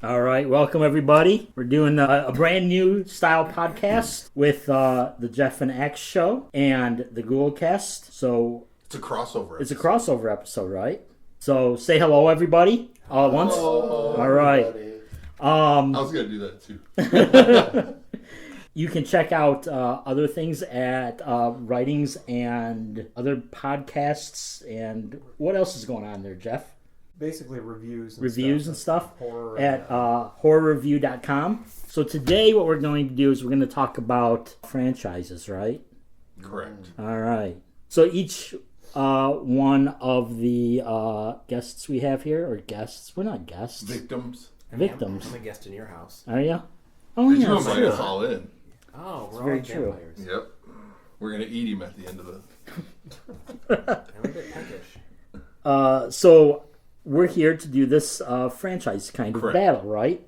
All right, welcome everybody. We're doing a brand new style podcast with the Jeff and X show and the Ghoulcast. So it's a crossover episode. It's a crossover episode, right? So say hello, everybody, all at once. Hello, all right. I was gonna do that too. You can check out other things at Writings and other podcasts. And what else is going on there, Jeff? Basically reviews and stuff at horrorreview.com. So today what we're going to do is we're going to talk about franchises, right? Correct. All right. So each one of the guests we have here, or guests, we're not guests. Victims. I'm a guest in your house. Are you? Oh, Did yeah, you that's invite true. us all in? Oh, we're very all true. vampires. Yep. We're gonna eat him at the end of the. I'm a bit peckish. So we're here to do this franchise kind of Correct. battle, right?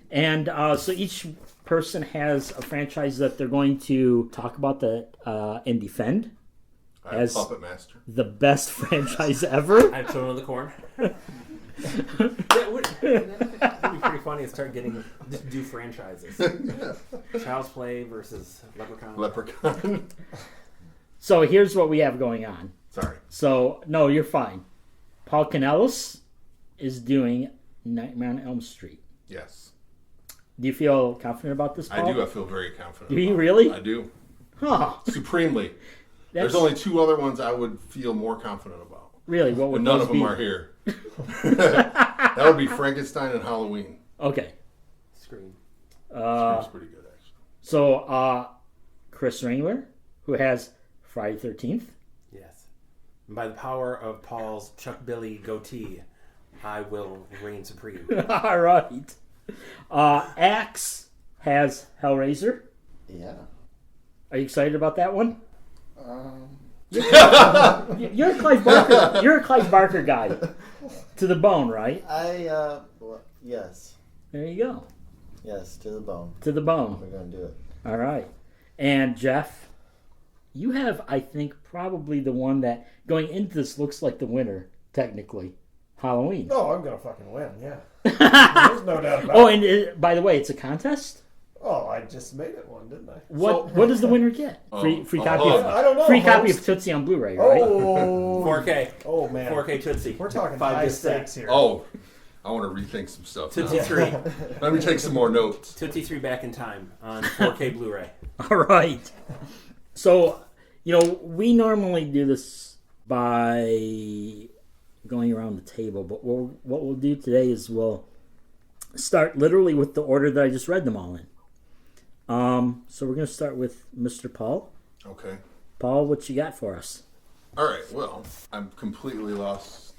And so each person has a franchise that they're going to talk about and defend as Puppet Master. the best franchise ever. I have Children of the Corn. That would be pretty funny to start just do franchises. Child's Play versus Leprechaun. So here's what we have going on. Sorry. So, no, you're fine. Paul Canellis is doing Nightmare on Elm Street. Yes. Do you feel confident about this, Paul? I do. I feel very confident. Do you about really? it. I do. Huh. Supremely. That's- There's only two other ones I would feel more confident about. Really? What would But none those of them be? are here. That would be Frankenstein and Halloween. Okay. Scream. Scream's pretty good, actually. So, Chris Ringler, who has Friday 13th. Yes. And by the power of Paul's Chuck Billy goatee, I will reign supreme. All right. Axe has Hellraiser. Yeah. Are you excited about that one? You're a Clive Barker. You're a Clive Barker guy, to the bone, right? Yes. There you go. Yes, to the bone. To the bone. We're going to do it. All right. And Jeff, you have, I think, probably the one that going into this looks like the winner, technically. Halloween. Oh, I'm going to fucking win, yeah. There's no doubt about Oh, it. and by the way, it's a contest. Oh, I just made it one, didn't I? What does the winner get? Free copy of I don't know. free copy host. of Tootsie on Blu-ray, right? Oh. 4K. Oh, man. 4K Tootsie. We're talking 5 high disc set. stakes here. Oh, I want to rethink some stuff. now. Tootsie 3. Let me take some more notes. Tootsie 3 Back in Time on 4K Blu-ray. All right. So, we normally do this by going around the table, but what we'll do today is we'll start literally with the order that I just read them all in. So we're going to start with Mr. Paul. Okay. Paul, what you got for us? All right. Well, I'm completely lost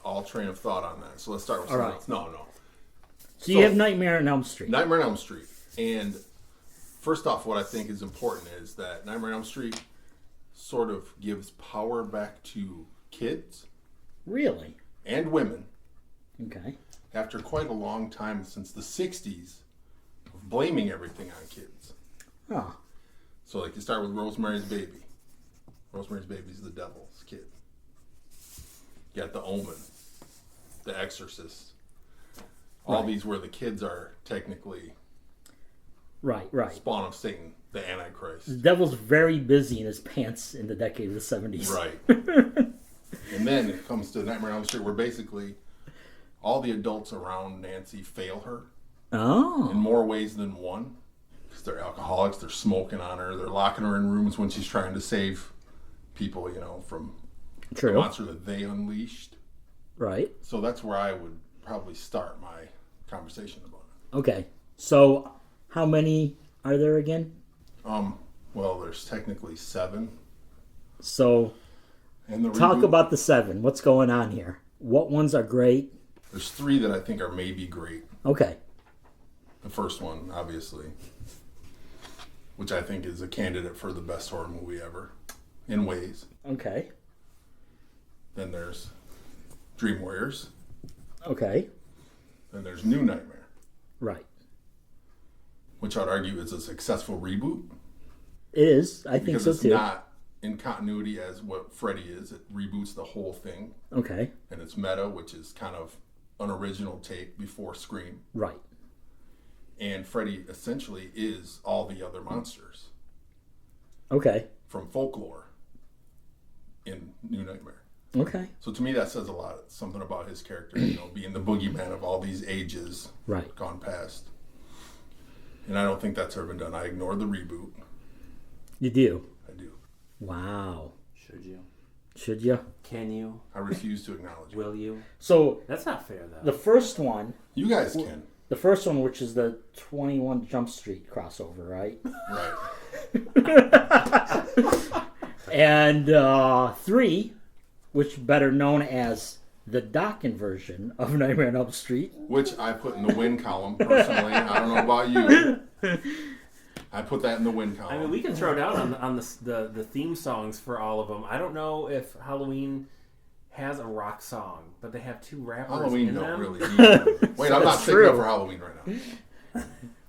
all train of thought on that. So let's start with something right. else. No. So you have Nightmare on Elm Street. Nightmare on Elm Street. And first off, what I think is important is that Nightmare on Elm Street sort of gives power back to kids Really? and women Okay. after quite a long time since the 60s of blaming everything on kids. Oh, So like you start with Rosemary's Baby. Rosemary's Baby's the devil's kid. You got The Omen, The Exorcist. All Right. these where the kids are technically right. spawn of Satan, the Antichrist. The devil's very busy in his pants in the decade of the 70s. Right. And then it comes to Nightmare on Elm Street where basically all the adults around Nancy fail her in Oh. more ways than one. Because they're alcoholics, they're smoking on her, they're locking her in rooms when she's trying to save people, from the True. monster that they unleashed. Right. So that's where I would probably start my conversation about it. Okay. So how many are there again? Well, there's technically 7. So And the talk reboot, about the 7. What's going on here? What ones are great? there's 3 that I think are maybe great. Okay. The first one, obviously, which I think is a candidate for the best horror movie ever, in ways. Okay. Then there's Dream Warriors. Okay. Then there's New Nightmare, Right. which I'd argue is a successful reboot. It is. I think Because so it's too. not in continuity as what Freddy is. It reboots the whole thing. Okay. And it's meta, which is kind of an original take before Scream. Right. And Freddy essentially is all the other monsters Okay. from folklore in New Nightmare. Okay. So to me, that says a lot. Something about his character, being the boogeyman of all these ages Right. gone past. And I don't think that's ever been done. I ignore the reboot. You do. I do. Wow. Should you? Should you? Can you? I refuse to acknowledge it. Will you? So That's not fair, though. the first one, You guys can. which is the 21 Jump Street crossover, right? Right. And 3, which better known as the Dokken version of Nightmare on Elm Street. Which I put in the win column, personally. I don't know about you. I put that in the win column. I mean, we can throw down on the theme songs for all of them. I don't know if Halloween has a rock song, but they have 2 rappers Halloween in don't them. really need it. Wait, I'm not That's thinking true. up for Halloween right now.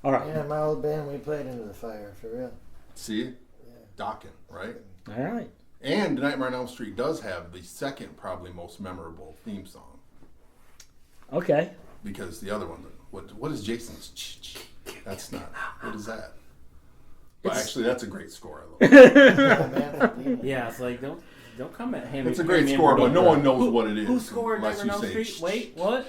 All right. Yeah, my old band, we played Into the Fire, for real. See? Dokken, right? All right. And Nightmare on Elm Street does have the second, probably most memorable theme song. Okay. Because the other one, what is Jason's? That's not. What is that? But actually, that's a great score. I love it. Yeah, man, from Demon. Yeah, it's like don't come at him. It's a great score, but no one knows what it is. Who scored unless Nightmare on you Elm say, Street? Wait, what?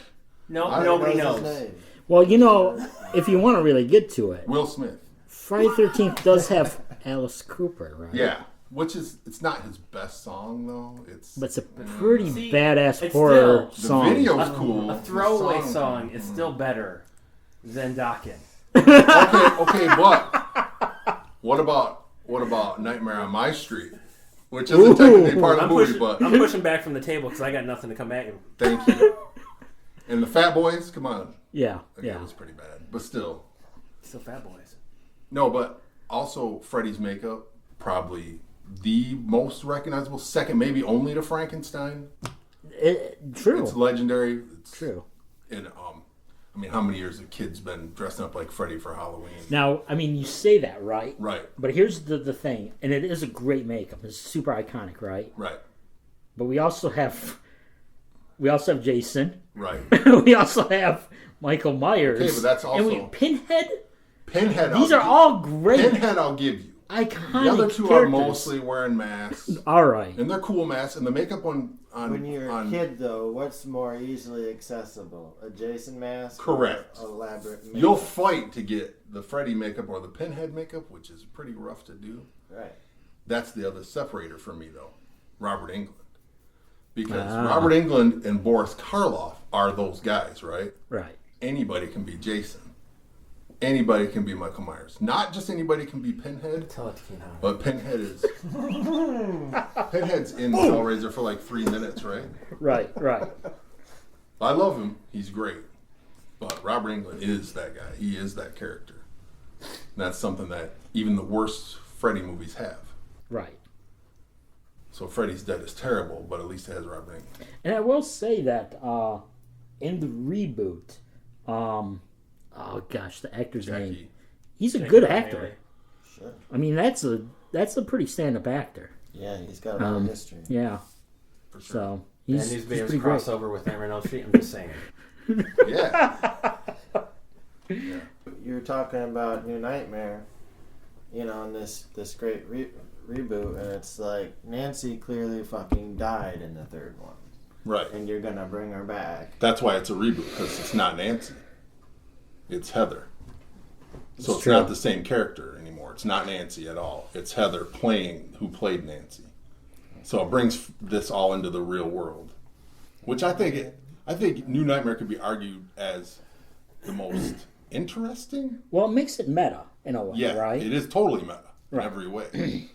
No, I don't nobody Knows his knows. name. Well, if you want to really get to it, Will Smith. Friday 13th does have Alice Cooper, right? Yeah. Which is, it's not his best song, though. But it's a pretty See, badass it's horror the song. video's cool. A The throwaway song is still better than Dokken. Okay, but what about Nightmare on My Street? Which isn't technically part of the movie, but I'm pushing back from the table because I got nothing to come at you. thank you. And the Fat Boys, come on. Yeah, That yeah. was pretty bad. But still. Still Fat Boys. No, but also Freddy's makeup, probably the most recognizable, second maybe only to Frankenstein. True. It's legendary. It's, True. And I mean, how many years have kids been dressing up like Freddy for Halloween? Now, I mean, you say that, right? Right, But here's the thing, and it is a great makeup. It's super iconic, right? right, But we also have Jason. right. We also have Michael Myers. Okay, but that's and also- Pinhead. Pinhead. These are all great, Pinhead. I'll give you. iconic The other two characters. are mostly wearing masks, All right. and they're cool masks. And the makeup on When you're a kid, though, what's more easily accessible? A Jason mask? Correct. Or elaborate makeup? you'll fight to get the Freddy makeup or the Pinhead makeup, which is pretty rough to do. Right. That's the other separator for me, though. Robert Englund. Because Ah. Robert Englund and Boris Karloff are those guys, right? Right. Anybody can be Jason. Anybody can be Michael Myers. Not just anybody can be Pinhead, Tell it to Keenan. but Pinhead is... Pinhead's in Hellraiser for like 3 minutes, right? Right. Right. I love him. He's great. But Robert Englund is that guy. He is that character. And that's something that even the worst Freddy movies have. Right. So Freddy's Dead is terrible, but at least it has Robert Englund. And I will say that in the reboot, oh gosh, the actor's name. Jackie. He's a good actor. Sure. I mean, that's a pretty stand-up actor. Yeah, he's got a long history. Yeah. For sure. So And he's News Bears pretty great. crossover with Nightmare on Elm Street. I'm just saying. Yeah. You're talking about New Nightmare, and this great reboot, and it's like Nancy clearly fucking died in the third one, Right. and you're gonna bring her back. That's why it's a reboot, because it's not Nancy. It's Heather. So it's true. not the same character anymore. It's not Nancy at all. It's Heather who played Nancy. So it brings this all into the real world, which I think New Nightmare could be argued as the most interesting. Well, it makes it meta in a way, Yeah, right? it is totally meta in Right. every way.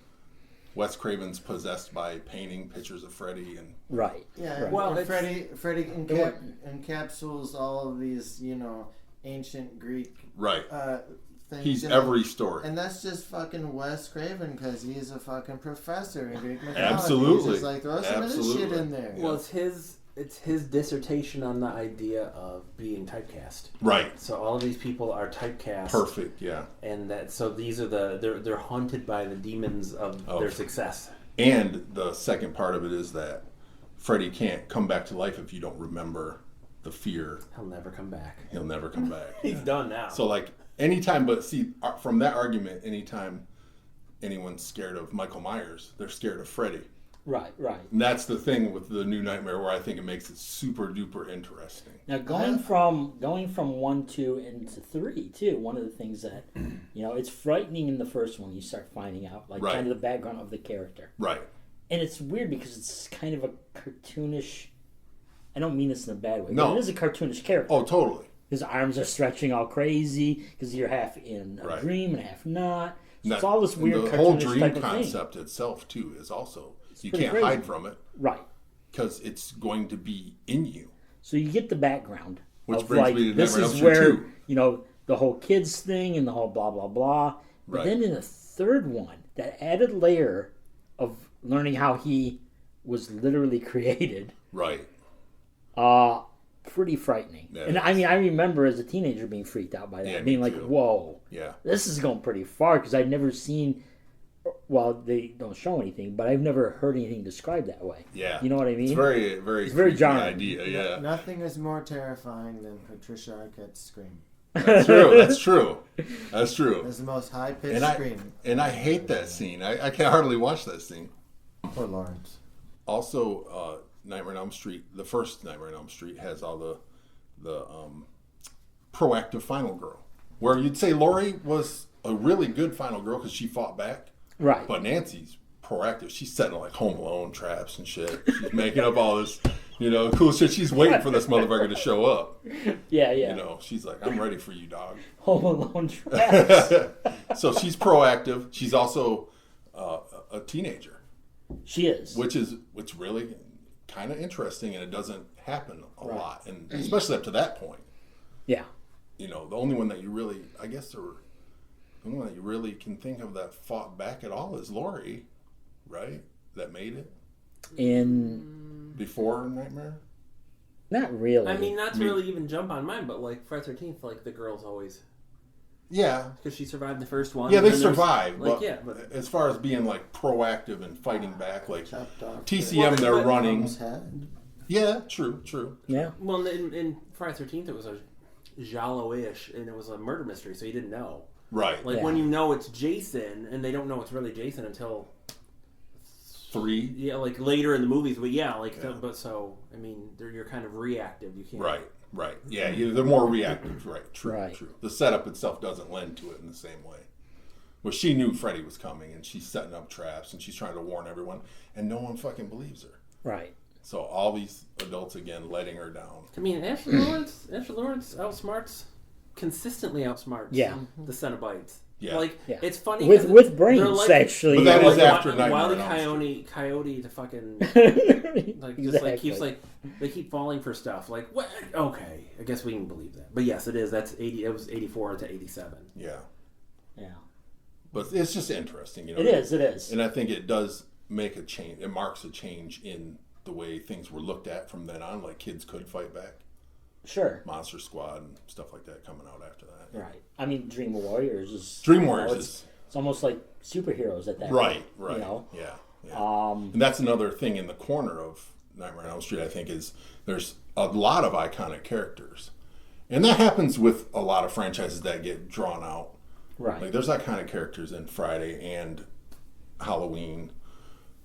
Wes Craven's possessed by painting pictures of Freddy, and Right. Yeah, Right. Well, well, it's- Freddy encapsulates all of these, ancient Greek right, things. he's in every it. story. And that's just fucking Wes Craven because he's a fucking professor in Greek mythology. Absolutely. He's just like, throw some of this shit Absolutely. in there. Well, it's his dissertation on the idea of being typecast. Right, So all of these people are typecast. perfect, yeah. And so these are they're haunted by the demons of their success. And the second part of it is that Freddy can't come back to life if you don't remember the fear. He'll never come back. He'll never come back. He's done now. So, like, anytime, but see, from that argument, anytime anyone's scared of Michael Myers, they're scared of Freddy. Right. And that's the thing with the New Nightmare where I think it makes it super duper interesting. Now going from 1, 2 into 3 too. One of the things that it's frightening in the first one. You start finding out like kind of the background of the character. Right. And it's weird because it's kind of a cartoonish. I don't mean this in a bad way. No, but it is a cartoonish character. Oh, totally. His arms are stretching all crazy because you're half in a dream and half not. So it's all this weird the cartoonish whole dream type of concept itself too is also you pretty can't crazy. hide from it, right? Because it's going to be in you. So you get the background, Which of brings like me to this Nightmare on is Elm Street where 2. The whole kids thing and the whole blah blah blah. But Right. then in the third one, that added layer of learning how he was literally created, Right. pretty frightening. Yeah, and it I mean, I remember as a teenager being freaked out by that, Yeah, being me like, too. "Whoa, Yeah. this is going pretty far," because I'd never seen. Well, they don't show anything, but I've never heard anything described that way. Yeah. You know what I mean? It's very, very, It's very creepy jarring. idea. Yeah. Nothing is more terrifying than Patricia Arquette's scream. That's true. That's true. That's true. It's the most high pitched And scream. I hate that scene. I can hardly watch that scene. Poor Lawrence. Also, Nightmare on Elm Street, the first Nightmare on Elm Street has all the proactive final girl, where you'd say Laurie was a really good final girl because she fought back, Right. but Nancy's proactive. She's setting like Home Alone traps and shit. She's making up all this, cool shit. She's waiting for this motherfucker to show up. Yeah. She's like, I'm ready for you, dog. Home Alone traps. So she's proactive. She's also a teenager, She is. which really kind of interesting, and it doesn't happen a Right. lot, and especially up to that point. Yeah. The only one that you really, the only one that you really can think of that fought back at all is Laurie, right? That made it before Nightmare. Not really. I mean, not to really even jump on mine, but like Friday 13th, like the girl's always Yeah, because she survived the first one. yeah, and they then there's- survived. Like, but yeah, but as far as being like proactive and fighting back, like Chopped off TCM, Well, they're but- running. Mom's head. Yeah, true. Yeah. well, in Friday 13th, it was a giallo-ish, and it was a murder mystery, so you didn't know. Right. Like Yeah. when you know it's Jason, and they don't know it's really Jason until 3. yeah, like later in the movies. But yeah, like Yeah. but so I mean, you're kind of reactive. You can't. Right. Yeah, they're more reactive. Right. True. Right. True. The setup itself doesn't lend to it in the same way. Well, she knew Freddy was coming, and she's setting up traps, and she's trying to warn everyone, and no one fucking believes her. Right. So all these adults again letting her down. I mean, Ashley Lawrence consistently outsmarts Yeah. the Cenobites. Yeah. Like Yeah. it's funny With 'cause brains, they're like, actually. But that they're is like after Wile Nightmare on Elm Coyote to fucking like like just like keeps like they keep falling for stuff. Like what? Okay, I guess we can believe that. But yes, it is. That's 80. It was 84 to 87. Yeah. Yeah. But it's just interesting, It is. It is. And I think it does make a change. It marks a change in the way things were looked at from then on. Like kids could fight back. Sure. Monster Squad and stuff like that coming out after that. Right. I mean, Dream Warriors is. Dream Warriors it's almost like superheroes at that right. point. Right. You know? Yeah. And that's another thing in the corner of Nightmare on Elm Street, I think, is there's a lot of iconic characters. And that happens with a lot of franchises that get drawn out. Right. Like there's iconic characters in Friday and Halloween,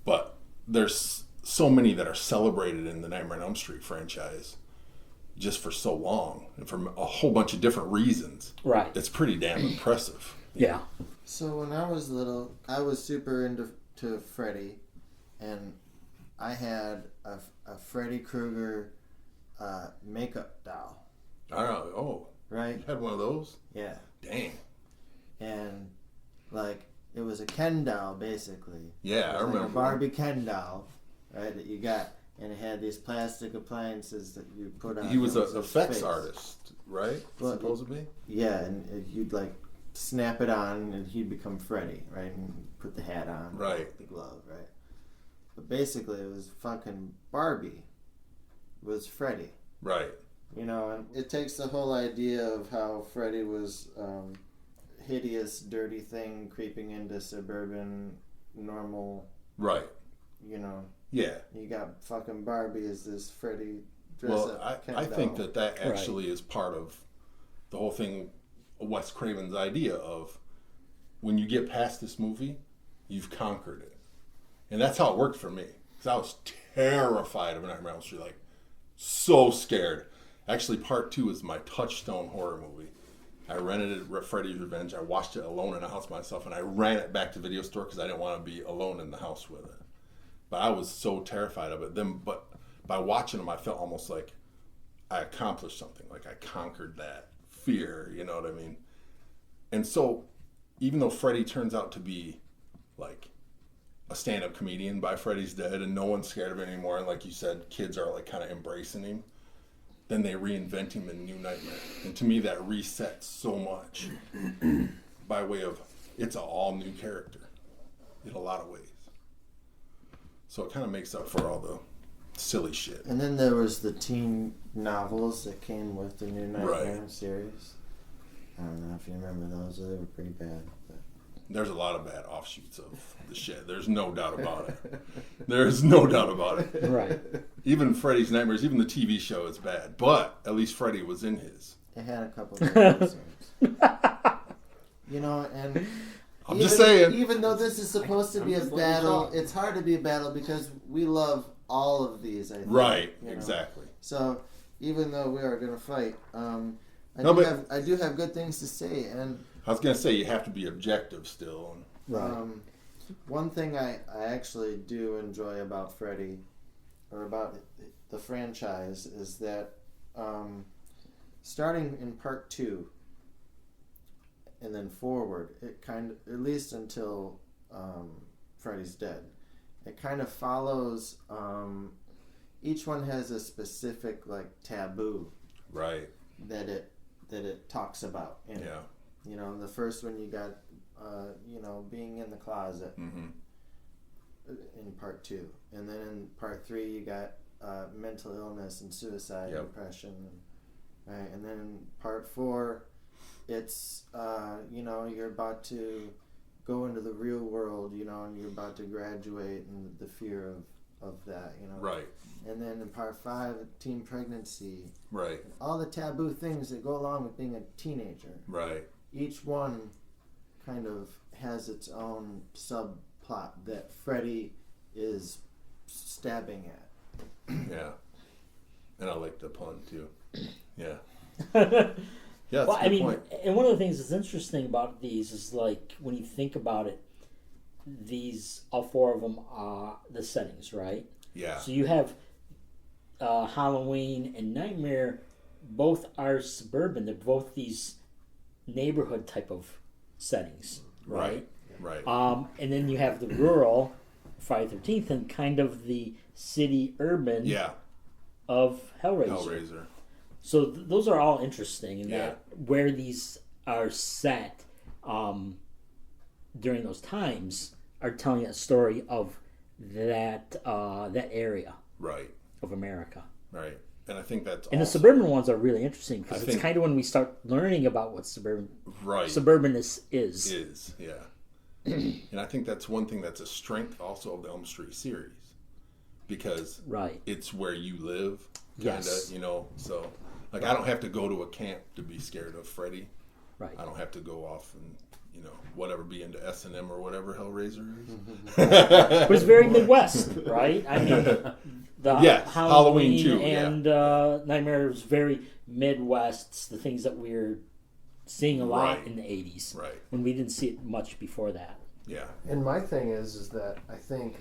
but there's so many that are celebrated in the Nightmare on Elm Street franchise just for so long and for a whole bunch of different reasons. Right. It's pretty damn impressive. Yeah. So when I was little, I was super into Freddy, and I had a Freddy Krueger makeup doll. I don't know. Oh, Right? you had one of those? Yeah. Dang. And like it was a Ken doll basically. Yeah, It I was like remember. a Barbie Ken doll, right? That you got, and it had these plastic appliances that you put on. He was an his effects face. artist, right? Well, Supposedly? Yeah, and you'd like snap it on, and he'd become Freddy, right? And put the hat on, Right. The glove, right? But basically, it was fucking Barbie. Was Freddy. Right. You know, and it takes the whole idea of how Freddy was hideous, dirty thing creeping into suburban, normal, Right. you know. Yeah. You got fucking Barbie as this Freddy dress Well, up. I think that actually is part of the whole thing Wes Craven's idea of when you get past this movie, you've conquered it. And that's how it worked for me. Because I was terrified of Nightmare on Elm Street, like so scared. Actually, part 2 is my touchstone horror movie. I rented it at Freddy's Revenge. I watched it alone in the house myself, and I ran it back to the video store because I didn't want to be alone in the house with it. But I was so terrified of it. But by watching them, I felt almost like I accomplished something. Like I conquered that fear, you know what I mean? And so, even though Freddy turns out to be like a stand-up comedian by Freddy's Dead and no one's scared of him anymore, and like you said, kids are like kind of embracing him, then they reinvent him in New Nightmare. And to me, that resets so much by way of it's an all-new character in a lot of ways. So it kind of makes up for all the silly shit. And then there was the teen novels that came with the New Nightmare Right. series. I don't know if you remember those. They were pretty bad. But. There's a lot of bad offshoots of the shit. There's no doubt about it. There's no doubt about it. Right. Even Freddy's Nightmares, even the TV show is bad. But at least Freddy was in his. It had a couple of episodes. And I'm just saying. Even though this is supposed to I'm be a just letting you battle, talk. it's hard to be a battle because we love all of these. I think, Right, you know. exactly. So even though we are going to fight, I do have good things to say. And I was going to say, you have to be objective still. Right. one thing I actually do enjoy about Freddy, or about the franchise, is that starting in part 2 and then forward, it kind of, at least until Freddy's Dead, it kind of follows. Each one has a specific like taboo Right. that it talks about. And, Yeah. the first one you got, being in the closet Mm-hmm. in part 2, and then in part 3 you got mental illness and suicide, Yep. depression, right? And then in part 4, it's you're about to go into the real world, and you're about to graduate, and the fear of that, Right. And then in part 5, teen pregnancy, Right. all the taboo things that go along with being a teenager. Right. Each one kind of has its own subplot that Freddy is stabbing at. Yeah. And I like the pun too. Yeah. Yeah, that's Well, a good I mean, point. and one of the things that's interesting about these is like when you think about it, these all 4 of them are the settings, right? Yeah. So you have Halloween and Nightmare, both are suburban. They're both these neighborhood type of settings, right? Right. And then you have the rural Friday 13th and kind of the city urban Yeah. of Hellraiser. Hellraiser. So those are all interesting in Yeah. that where these are set during those times are telling a story of that area Right. of America. Right. And I think that's And the also- suburban ones are really interesting because I it's think- kind of when we start learning about what right. suburbanness is. Is, yeah. And I think that's one thing that's a strength also of the Elm Street series. Because Right. it's where you live, kind of, Yes. so like I don't have to go to a camp to be scared of Freddy. Right. I don't have to go off and whatever, be into S&M or whatever Hellraiser is. It was very Midwest, right? I mean, the Yes, Halloween too, yeah. and Nightmare was very Midwest. It's the things that we're seeing a lot Right. in the 80s Right. when we didn't see it much before that. Yeah. And my thing is that I think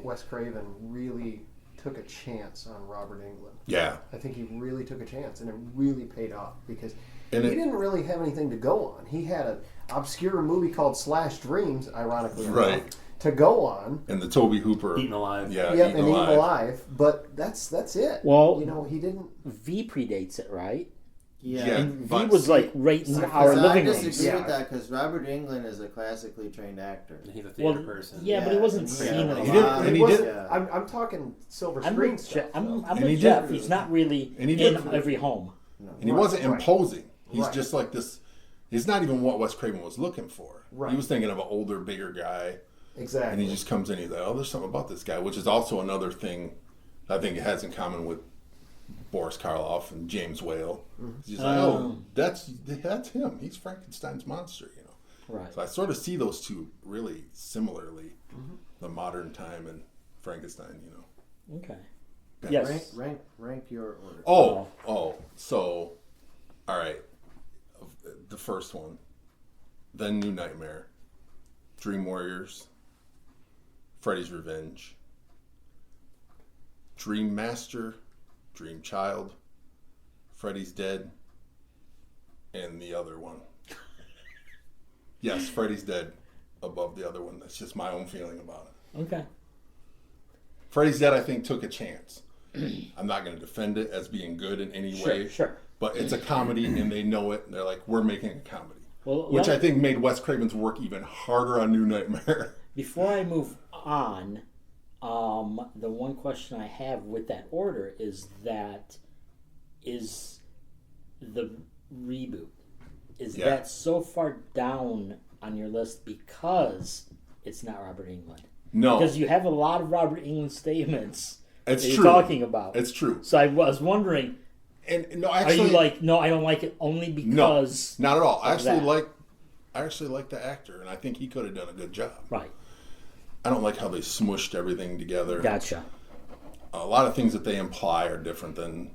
Wes Craven really took a chance on Robert Englund. Yeah. I think he really took a chance, and it really paid off because And he it- didn't really have anything to go on. He had an obscure movie called Slash Dreams, ironically Right. enough, to go on. And the Toby Hooper. Eaten Alive. Yeah, Yep, Eaten and Eaten Alive. Alive. But that's it. Well- he didn't. V predates it, right? Yeah. Yeah. And V but- was like right in So- our so I living disagree rooms. Yeah. with that because Robert Englund is a classically trained actor. And he's a theater Well, person. yeah, but he wasn't and seen had a a He lot. did- lot- and he wasn't- did- Yeah. I'm talking silver I'm screen with, stuff. I'm though. And with he Jeff. did- He's not really and he in did- every home. And he Right, wasn't right. imposing. He's Right. just like this. He's not even what Wes Craven was looking for. Right. He was thinking of an older, bigger guy. Exactly. And he just comes in, he's like, oh, there's something about this guy, which is also another thing I think it has in common with Boris Karloff and James Whale. He's like, that's him. He's Frankenstein's monster, you know. Right. So I sort of see those two really similarly, the modern time and Frankenstein, you know. Okay. Yeah. Yes. Rank your order. So, all right. The first one, then New Nightmare, Dream Warriors, Freddy's Revenge, Dream Master, Dream Child, Freddy's Dead, and the other one. Yes, Freddy's Dead above the other one. That's just my own feeling about it. Okay. Freddy's Dead, I think, took a chance. I'm not going to defend it as being good in any way. Sure. But it's a comedy, and they know it. And they're like, we're making a comedy. Well, Which I think made Wes Craven's work even harder on New Nightmare. Before I move on, the one question I have with that order is the reboot. Is that so far down on your list because it's not Robert Englund? No. Because you have a lot of Robert Englund statements It's that true. you're talking about. It's true. So I was wondering, And no, are actually, you like, no, I don't like it only because... no, not at all. I that. actually like the actor, and I think he could have done a good job. Right. I don't like how they smushed everything together. Gotcha. A lot of things that they imply are different than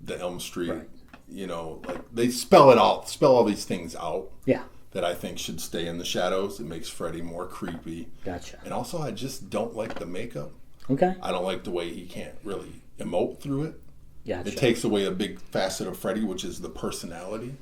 the Elm Street. Right. You know, like they spell all these things out Yeah. that I think should stay in the shadows. It makes Freddy more creepy. Gotcha. And also, I just don't like the makeup. Okay. I don't like the way he can't really emote through it. Gotcha. It takes away a big facet of Freddy, which is the personality,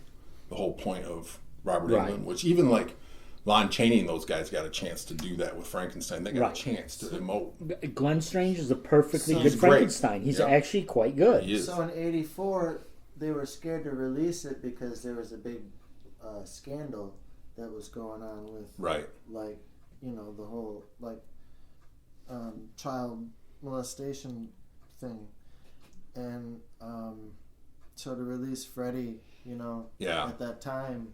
the whole point of Robert Right. Englund, which even like Lon Chaney and those guys got a chance to do that with Frankenstein. They got Right. a chance to emote. Glenn Strange is a perfectly So- good He's great. Frankenstein. He's Yeah. actually quite good. He is. So in '84, they were scared to release it because there was a big scandal that was going on with, Right. like, you know, the whole like child molestation thing, and so to release Freddy, you know, Yeah. at that time,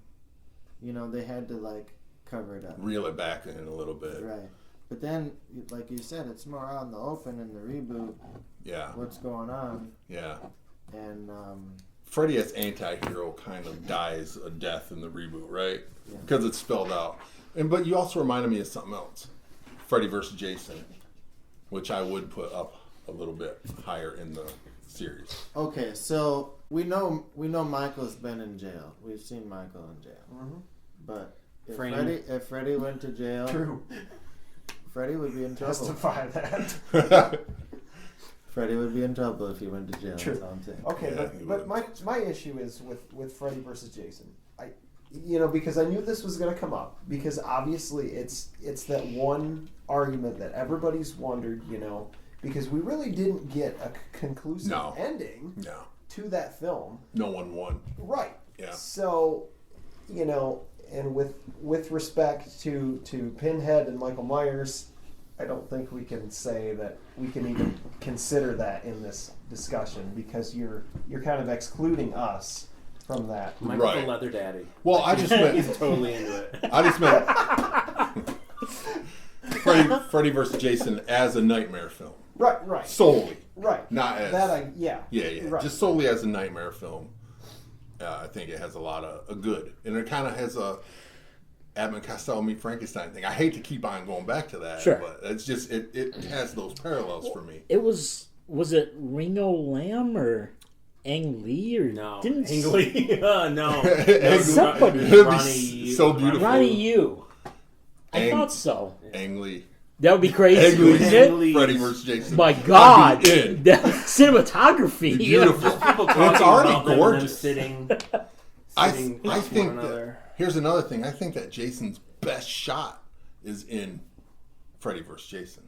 you know, they had to like cover it up, Reel it back in a little bit. right? But then, like you said, it's more out in the open in the reboot. Yeah. What's going on? Yeah. And Freddy as anti-hero kind of dies a death in the reboot, right? Yeah. Because it's spelled out. But you also reminded me of something else. Freddy versus Jason, which I would put up a little bit higher in the series. okay, so we know Michael's been in jail. We've seen Michael in jail. Mhm. But Frame. if Freddy went to jail, True. Freddy would be in trouble. Justify that. Freddy would be in trouble if he went to jail. True. That's all I'm saying. Okay, Yeah, he but my issue is with Freddy versus Jason. Because I knew this was going to come up, because obviously it's that one argument that everybody's wondered, because we really didn't get a conclusive No. ending No. to that film. No one won. Right. Yeah. So, and with respect to Pinhead and Michael Myers, I don't think we can say that we can even consider that in this discussion, because you're kind of excluding us from that. Michael Right. the Leather Daddy. Well, I just meant... He's totally into it. I just meant... Freddy versus Jason as a nightmare film. Right. Solely. Right. Not as... Yeah. Yeah. Right. Just solely as a nightmare film. I think it has a lot of good. And it kind of has a Abbott and Costello meet Frankenstein thing. I hate to keep on going back to that, Sure. but it's just, it has those parallels for me. It was it Ringo Lamb or Ang Lee or No. didn't Ang Lee. No. Somebody. It'd Ronnie be so beautiful. Ronnie Yu? I Ang- thought so. Ang Lee. That would be crazy, Ang Lee. wouldn't Ang it? Lee. Freddy versus Jason. My God, I'd be in. that cinematography. Beautiful. People And talking it's already about them gorgeous. sitting I next to think one that, another. here's another thing. I think that Jason's best shot is in Freddy vs. Jason.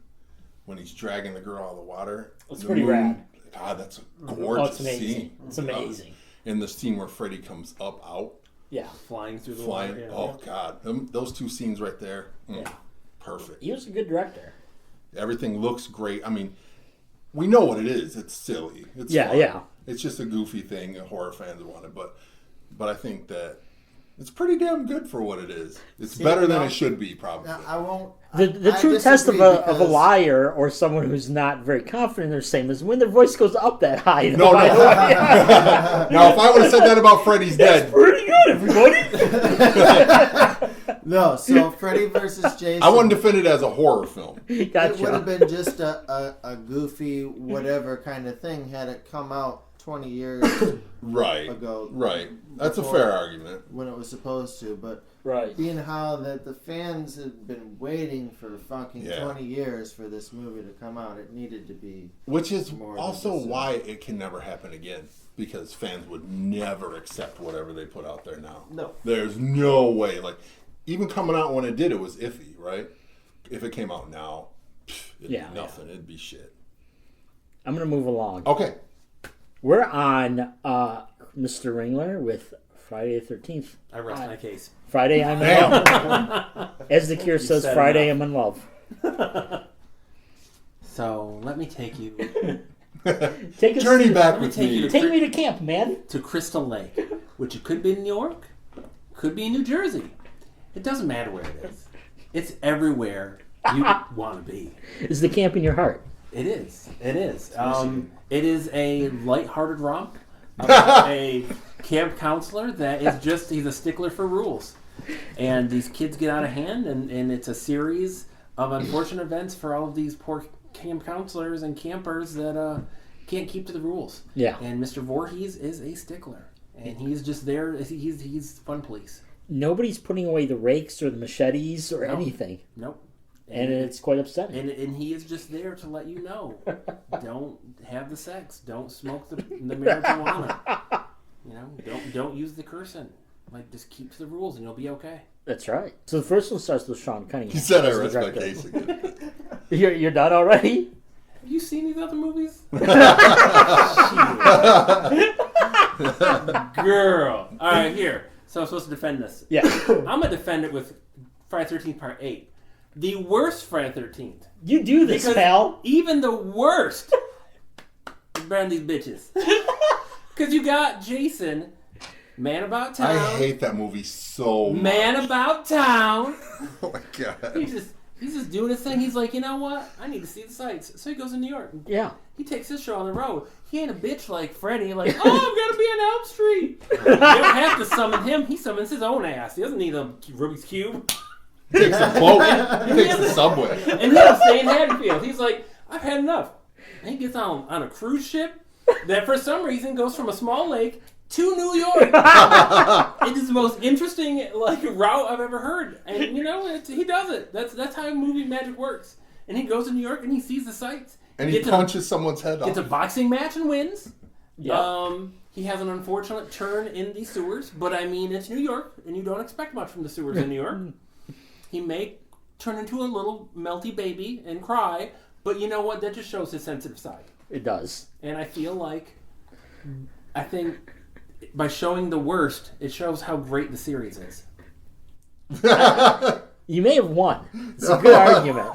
When he's dragging the girl out of the water. It's The pretty moon- rad. God, that's a Oh, gorgeous it's amazing. scene. It's amazing. In the scene where Freddy comes up out, Yeah, Flying through the flying. water. Yeah. Oh, God. Those two scenes right there. Yeah. Perfect. he was a good director. Everything looks great. I mean, we know what it is. It's silly. It's Yeah, fun. yeah. It's just a goofy thing that horror fans wanted. But I think that It's pretty damn good for what it is. It's See, better than no, it should be, probably. I won't. The I true test of disagree a because- liar or someone who's not very confident in their saying is when their voice goes up that high. No, no. Now, if I would have said that about Freddy's Dead, Pretty good, everybody. No, so Freddy versus Jason. I wouldn't defend it as a horror film. It would have Gotcha. been just a goofy whatever kind of thing had it come out 20 years Right. ago. Right. That's a Before- fair argument. When it was supposed to, but Right. being how that the fans had been waiting for fucking Yeah. 20 years for this movie to come out, it needed to be. Which is More than also just a- why it can never happen again. Because fans would never accept whatever they put out there now. No. There's no way. Like, even coming out when it did, it was iffy, right? If it came out now, it'd Yeah, be nothing. It'd be shit. I'm going to move along. Okay. We're on Mr. Ringler with Friday the 13th. I rest my case. Friday, I'm in Damn. love. As the Cure says, said Friday, enough. I'm in love. So let me take you Take us Journey back Let me with take you me. Take me to camp, man. to Crystal Lake, which it could be in New York, could be in New Jersey. It doesn't matter where it is. It's everywhere you want to be. Is the camp in your heart? It is. It is. It is a lighthearted romp about a camp counselor that is just—he's a stickler for rules, and these kids get out of hand, and it's a series of unfortunate events for all of these poor camp counselors and campers that can't keep to the rules. Yeah. And Mr. Voorhees is a stickler, and he's just there. He's fun police. Nobody's putting away the rakes or the machetes or No. anything. Nope. And it's quite upsetting. And he is just there to let you know, don't have the sex, don't smoke the marijuana, you know, don't use the cursing. Like, just keep to the rules and you'll be okay. That's right. So the first one starts with Sean Cunningham. He said I as the rest my director. case again. You're done already? Have you seen these other movies? Girl. All right, here. So I'm supposed to defend this. Yeah. I'm going to defend it with Friday the 13th Part 8. The worst Friday the 13th. You do this, Because pal. even the worst is better than these bitches. Because you got Jason, Man About Town. I hate that movie so much. Man About Town. Oh my god. He's just doing his thing. He's like, you know what? I need to see the sights. So he goes to New York. Yeah. He takes his show on the road. He ain't a bitch like Freddie. Like, oh, I'm gonna be on Elm Street. You don't have to summon him. He summons his own ass. He doesn't need a Rubik's cube. Takes a boat. Takes the subway. And he don't stay in Haddonfield. He's like, I've had enough. And he gets on a cruise ship that for some reason goes from a small lake to New York. It is the most interesting route I've ever heard. And you know, he does it. That's how movie magic works. And he goes to New York and he sees the sights. And he punches someone's head Gets a off. boxing match and wins. Yeah. He has an unfortunate turn in the sewers, but I mean, it's New York, and you don't expect much from the sewers in New York. He may turn into a little melty baby and cry, but you know what? That just shows his sensitive side. It does. And I think by showing the worst, it shows how great the series is. You may have won. It's a good argument.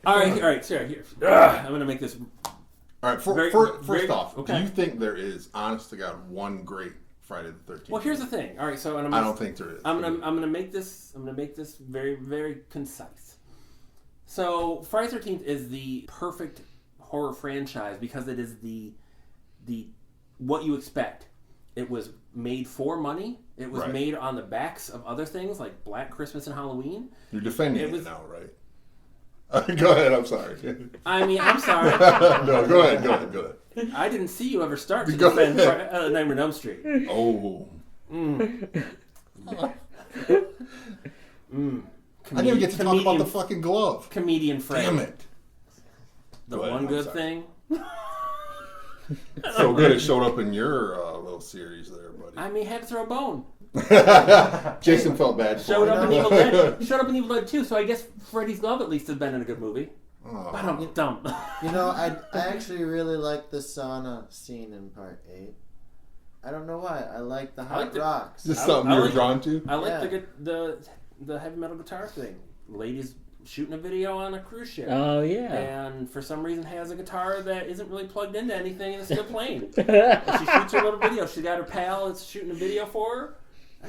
All right, Sarah, here. I'm going to make this... All right, Very- first very- off, okay. do you think there is, honest to God, one great Friday the 13th? Well, here's the thing. All right, so... And I don't think there is. I'm gonna make this very, very concise. So Friday the 13th is the perfect horror franchise because it is the what you expect. It was made for money. It was Right. made on the backs of other things like Black Christmas and Halloween. You're defending It it, was- now, right? Go ahead, I'm sorry. I mean, I'm sorry. No, go ahead. I didn't see you ever start to Go defend ahead. Nightmare on Elm Street. Oh. I didn't even get to talk about the fucking glove. Comedian Fred. Damn it. The Go ahead, one I'm good sorry. thing. So good it showed up in your little series there, buddy. I mean, had to throw a bone. Jason felt bad for Showed it. up in Evil Dead. Showed up in Evil Dead 2, so I guess Freddy's Glove at least has been in a good movie. Oh. I don't dumb. You know, I actually really like the sauna scene in part 8. I don't know why. I like the hot like the- rocks. Just I- something I you were like- drawn to? I like Yeah. the heavy metal guitar thing. Ladies shooting a video on a cruise ship. Oh, yeah. And for some reason has a guitar that isn't really plugged into anything and is still playing. And she shoots her little video. She got her pal that's shooting a video for her.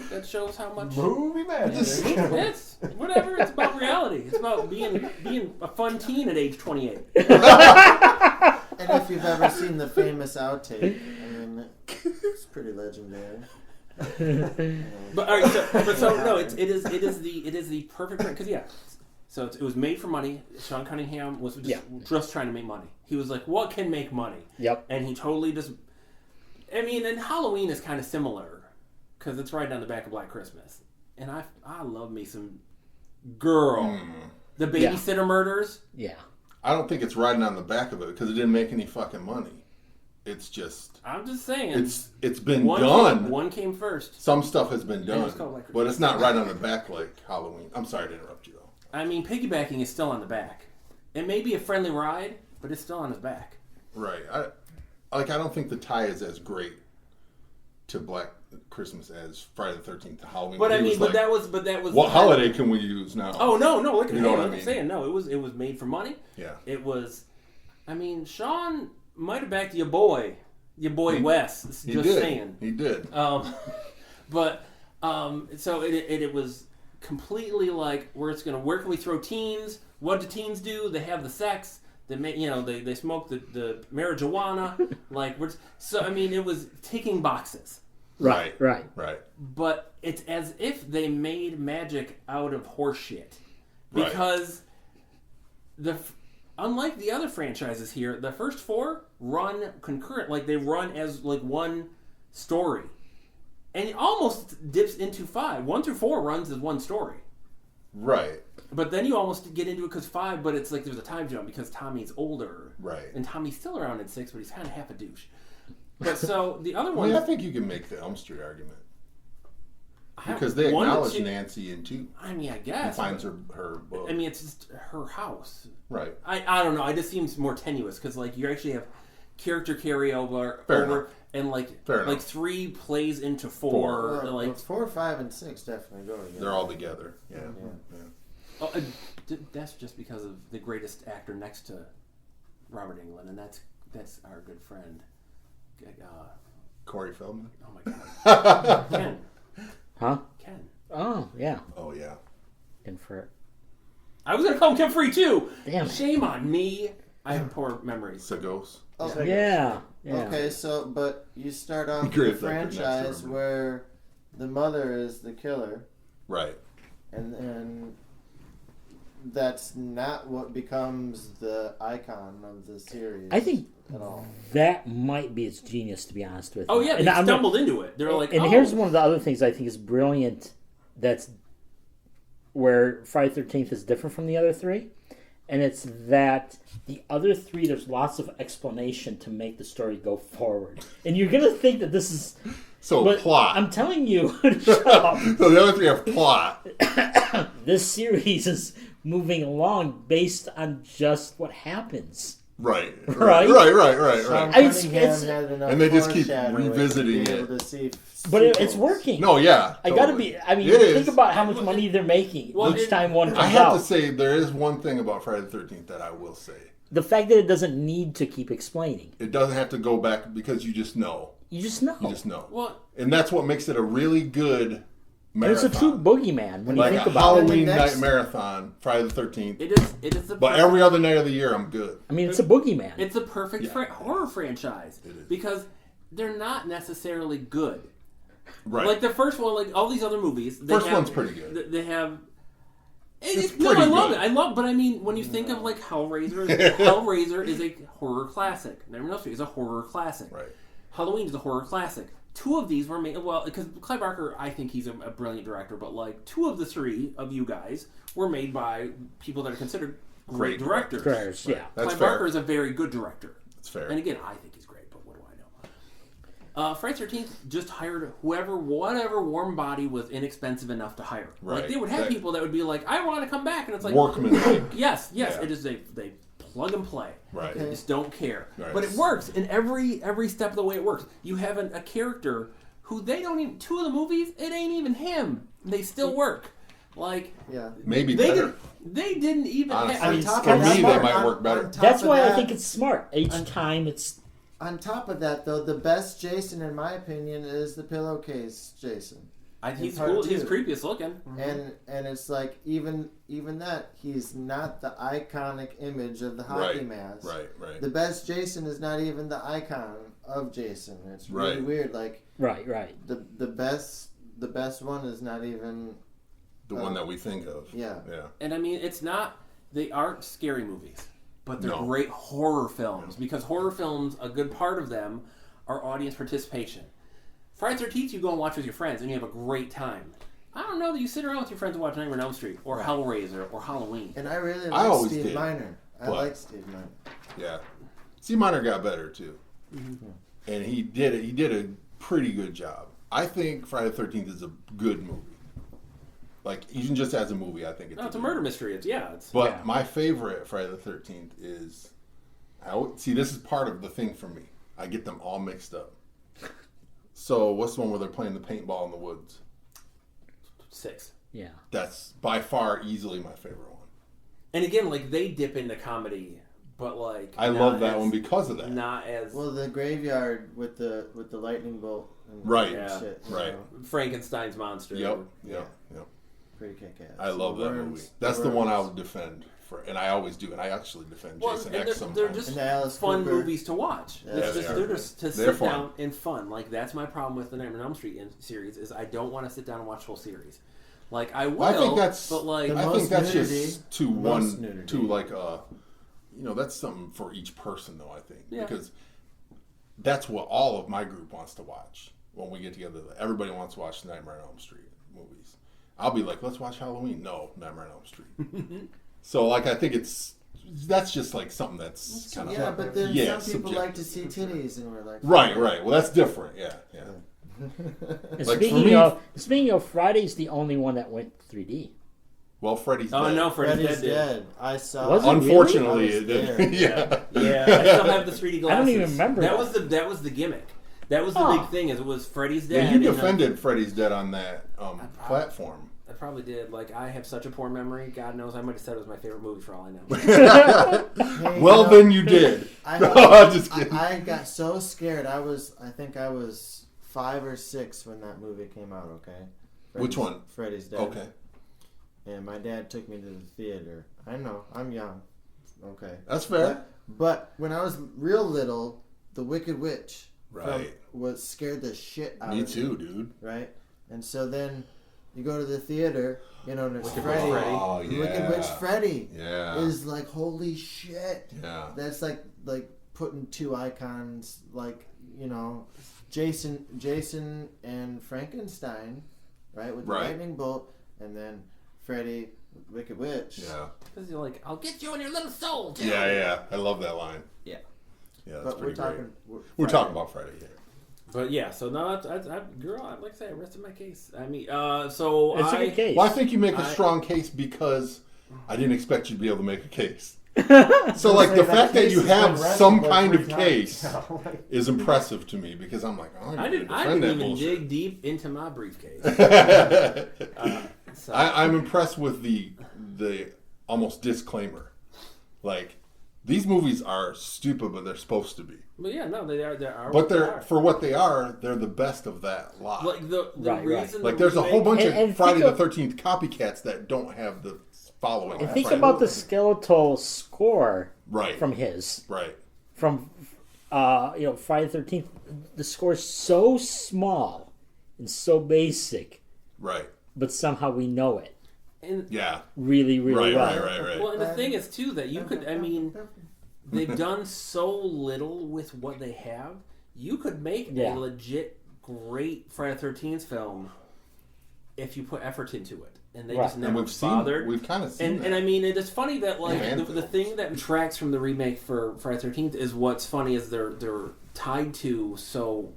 That shows how much. Movie magic. It's whatever. It's about reality. It's about being a fun teen at age 28. And if you've ever seen the famous outtake, I mean, it's pretty legendary. But all right, so no, it is the perfect because So it was made for money. Sean Cunningham was just trying to make money. He was like, "What can make money?" Yep. And he totally just. I mean, and Halloween is kind of similar because it's right down the back of Black Christmas, and I love me some girl. The babysitter murders. Yeah. I don't think it's riding on the back of it because it didn't make any fucking money. It's just. I'm just saying. It's been done. One came first. Some stuff has been done, Black but it's not right on the back like Halloween. I'm sorry to interrupt you though. I mean, piggybacking is still on the back. It may be a friendly ride, but it's still on his back. Right. I don't think the tie is as great to Black Christmas as Friday the 13th to Halloween. But I mean, that was. What holiday can we use now? Oh no! Look at you know what I I'm mean? saying. No, it was made for money. Yeah. It was. I mean, Sean might have backed your boy Wes. He Just did. saying. He did. So it was completely like where can we throw teens? What do teens do? They have the sex. They smoke the marijuana. So I mean, it was ticking boxes. Right. But it's as if they made magic out of horseshit. Because unlike the other franchises here, the first 4 run concurrent. Like, they run as, one story. And it almost dips into 5. 1 through 4 runs as one story. Right. But then you almost get into it because 5, but it's like there's a time jump because Tommy's older. Right. And Tommy's still around in 6, but he's kind of half a douche. But so the other one... I think you can make the Elm Street argument. Because they acknowledge Nancy in 2. I mean, I guess. He finds her book. I mean, it's just her house. Right. I don't know. It just seems more tenuous because, you actually have character carryover and 3 plays into 4. 4, 5, and 6 definitely go together. They're all together. Yeah. Oh, that's just because of the greatest actor next to Robert Englund, and that's our good friend, Corey Feldman. Oh my God, Ken. Huh? Ken. Oh yeah. Oh yeah. And for it. I was gonna call him Ken Free too. Damn. Shame on me. I have poor memories. Sagos. Oh, yeah. Okay, but you start off with a franchise where the mother is the killer. Right. And then that's not what becomes the icon of the series. I think at all. That might be its genius, to be honest with you. Oh yeah, they stumbled into it. They're like, and here's one of the other things I think is brilliant. That's where Friday the 13th is different from the other 3, and it's that the other 3 there's lots of explanation to make the story go forward, and you're gonna think that this is plot. I'm telling you, shut up. So the other 3 have plot. This series is moving along based on just what happens. Right. And they just keep revisiting it. But it's working. No, yeah. Totally. I gotta be. I mean, think about how much money they're making each time one comes out. I have to say, there is one thing about Friday the 13th that I will say. The fact that it doesn't need to keep explaining. It doesn't have to go back because you just know. You just know. Well, and that's what makes it a really good marathon. It's a true boogeyman when you think about it. Halloween night marathon, Friday the 13th. It is. But every other night of the year, I'm good. I mean, it's a boogeyman. It's a perfect horror franchise because they're not necessarily good. Right. Like the first one, like all these other movies. First one's pretty good. They have. It's I love it. But I mean, when you think of like Hellraiser, Hellraiser is a horror classic. Nightmare on Elm Street is a horror classic. Right. Halloween is a horror classic. 2 of these were made because Clive Barker, I think he's a brilliant director. But like 2 of the 3 of you guys were made by people that are considered great directors. Yeah, that's Clive fair. Barker is a very good director. That's fair. And again, I think he's great. But what do I know? Friday the 13th just hired whatever warm body was inexpensive enough to hire. Right. Like they would have people that would be like, I want to come back, and it's like workman. Yes. Yeah. It is they plug and play. Right. They just don't care. Right. But it works in every step of the way. It works. You have a character who they don't even 2 of the movies. It ain't even him. They still work. Like maybe they better. They didn't even. Honestly, for me, they might work better. That's why I think it's smart. Each time it's. On top of that, though, the best Jason, in my opinion, is the pillowcase Jason. He's part cool. two. He's creepiest looking. And it's like even that he's not the iconic image of the hockey mask. Right. The best Jason is not even the icon of Jason. It's really weird. Like Right. the best one is not even the one that we think of. Yeah. And I mean, they aren't scary movies, but they're No. great horror films because horror films, a good part of them, are audience participation. Friday the 13th, you go and watch with your friends, and you have a great time. I don't know that you sit around with your friends and watch Nightmare on Elm Street or Hellraiser or Halloween. And I really I like always Steve did, Miner. I but- like Steve Miner. Yeah. Steve Miner got better too, and he did a pretty good job. I think Friday the 13th is a good movie. Like even just as a movie, I think it's. No, it's a murder mystery. But my favorite Friday the 13th is. See, this is part of the thing for me. I get them all mixed up. So what's the one where they're playing the paintball in the woods? 6. Yeah. That's by far easily my favorite one. And again, like they dip into comedy, but like I love that one because of that. Not as Well, the graveyard with the lightning bolt. And Right. Shit, Right. know, Frankenstein's monster. Yep. pretty kick-ass. I love that movie. That's the one I would defend for, and I always do, and I actually defend Well, Jason and X they're sometimes. just And the Alice fun Cooper. movies to watch. Yeah, They're just to They're sit fun. down and fun. Like that's my problem with the Nightmare on Elm Street series is I don't want to sit down and watch the whole series. Like I will, Well, I think that's. but like The I most think that's nudity. just to Most one nudity. to like that's something for each person though. I think Yeah. because that's what all of my group wants to watch when we get together. Everybody wants to watch Nightmare on Elm Street movies. I'll be like, let's watch Halloween. No, Nightmare on Elm Street. So like I think that's just like something that's kind of Yeah, but then some people like to see titties, and we're like, right. Well, that's different. Yeah. And Like, for speaking me- of, Friday's the only one that went 3D. Well, Freddy's dead. oh no, Freddy's Freddy's dead. dead. I saw. Was it? Unfortunately, really? it did. I was there. Yeah. Yeah, I still have the 3D glasses. I don't even remember that. that. Was the gimmick. That was the Huh. big thing. Is it was Freddy's Yeah, dead. you and, defended Freddy's Dead on that platform. I probably did. Like I have such a poor memory. God knows I might have said it was my favorite movie for all I know. Hey, Well, then you did. I, Just kidding. I got so scared. I think I was 5 or 6 when that movie came out. Okay. Which one? Freddy's Dead. Okay. And my dad took me to the theater. I know, I'm young. Okay. That's fair. But when I was real little, the Wicked Witch Right. was scared the shit out Me of me. too, dude. Right? And so then you go to the theater, and it's Wicked Freddy. Witch Freddy. Oh, The yeah. Wicked Witch Freddy Yeah. is like, holy shit. Yeah. That's like putting two icons, like, Jason and Frankenstein, right? With the Right. lightning bolt, and then Freddy, Wicked Witch. Yeah. Because you're like, I'll get you in your little soul. Too. Yeah. I love that line. Yeah. Yeah, that's But we're pretty great. talking. We're talking about Friday here. But yeah, so no, girl, like I say, I rested my case. I mean, so It's a good case. Well, I think you make a strong case because I didn't expect you to be able to make a case. So, like, the fact that you have some kind of case is impressive to me because I'm like, oh, I didn't even dig deep into my briefcase. So. I'm impressed with the almost disclaimer. Like, these movies are stupid, but they're supposed to be. But yeah, no, they are. But they're for what they are. They're the best of that lot. like the Right. reason. Like, the there's a whole bunch And of Friday think the of- 13th copycats that don't have the following. And of think Friday about the 13th. skeletal score Right. from his. Right. From Friday the 13th. The score's so small and so basic, Right. but somehow we know it And, Yeah. really, really Right. well. Right. well, and the thing is too that you could. I mean, they've done so little with what they have. You could make Yeah. a legit great Friday the 13th film if you put effort into it, and they Right. just And never bothered. we've kind of seen that. And I mean, it is funny that like Yeah, the thing that tracks from the remake for Friday the 13th is what's funny is they're tied to so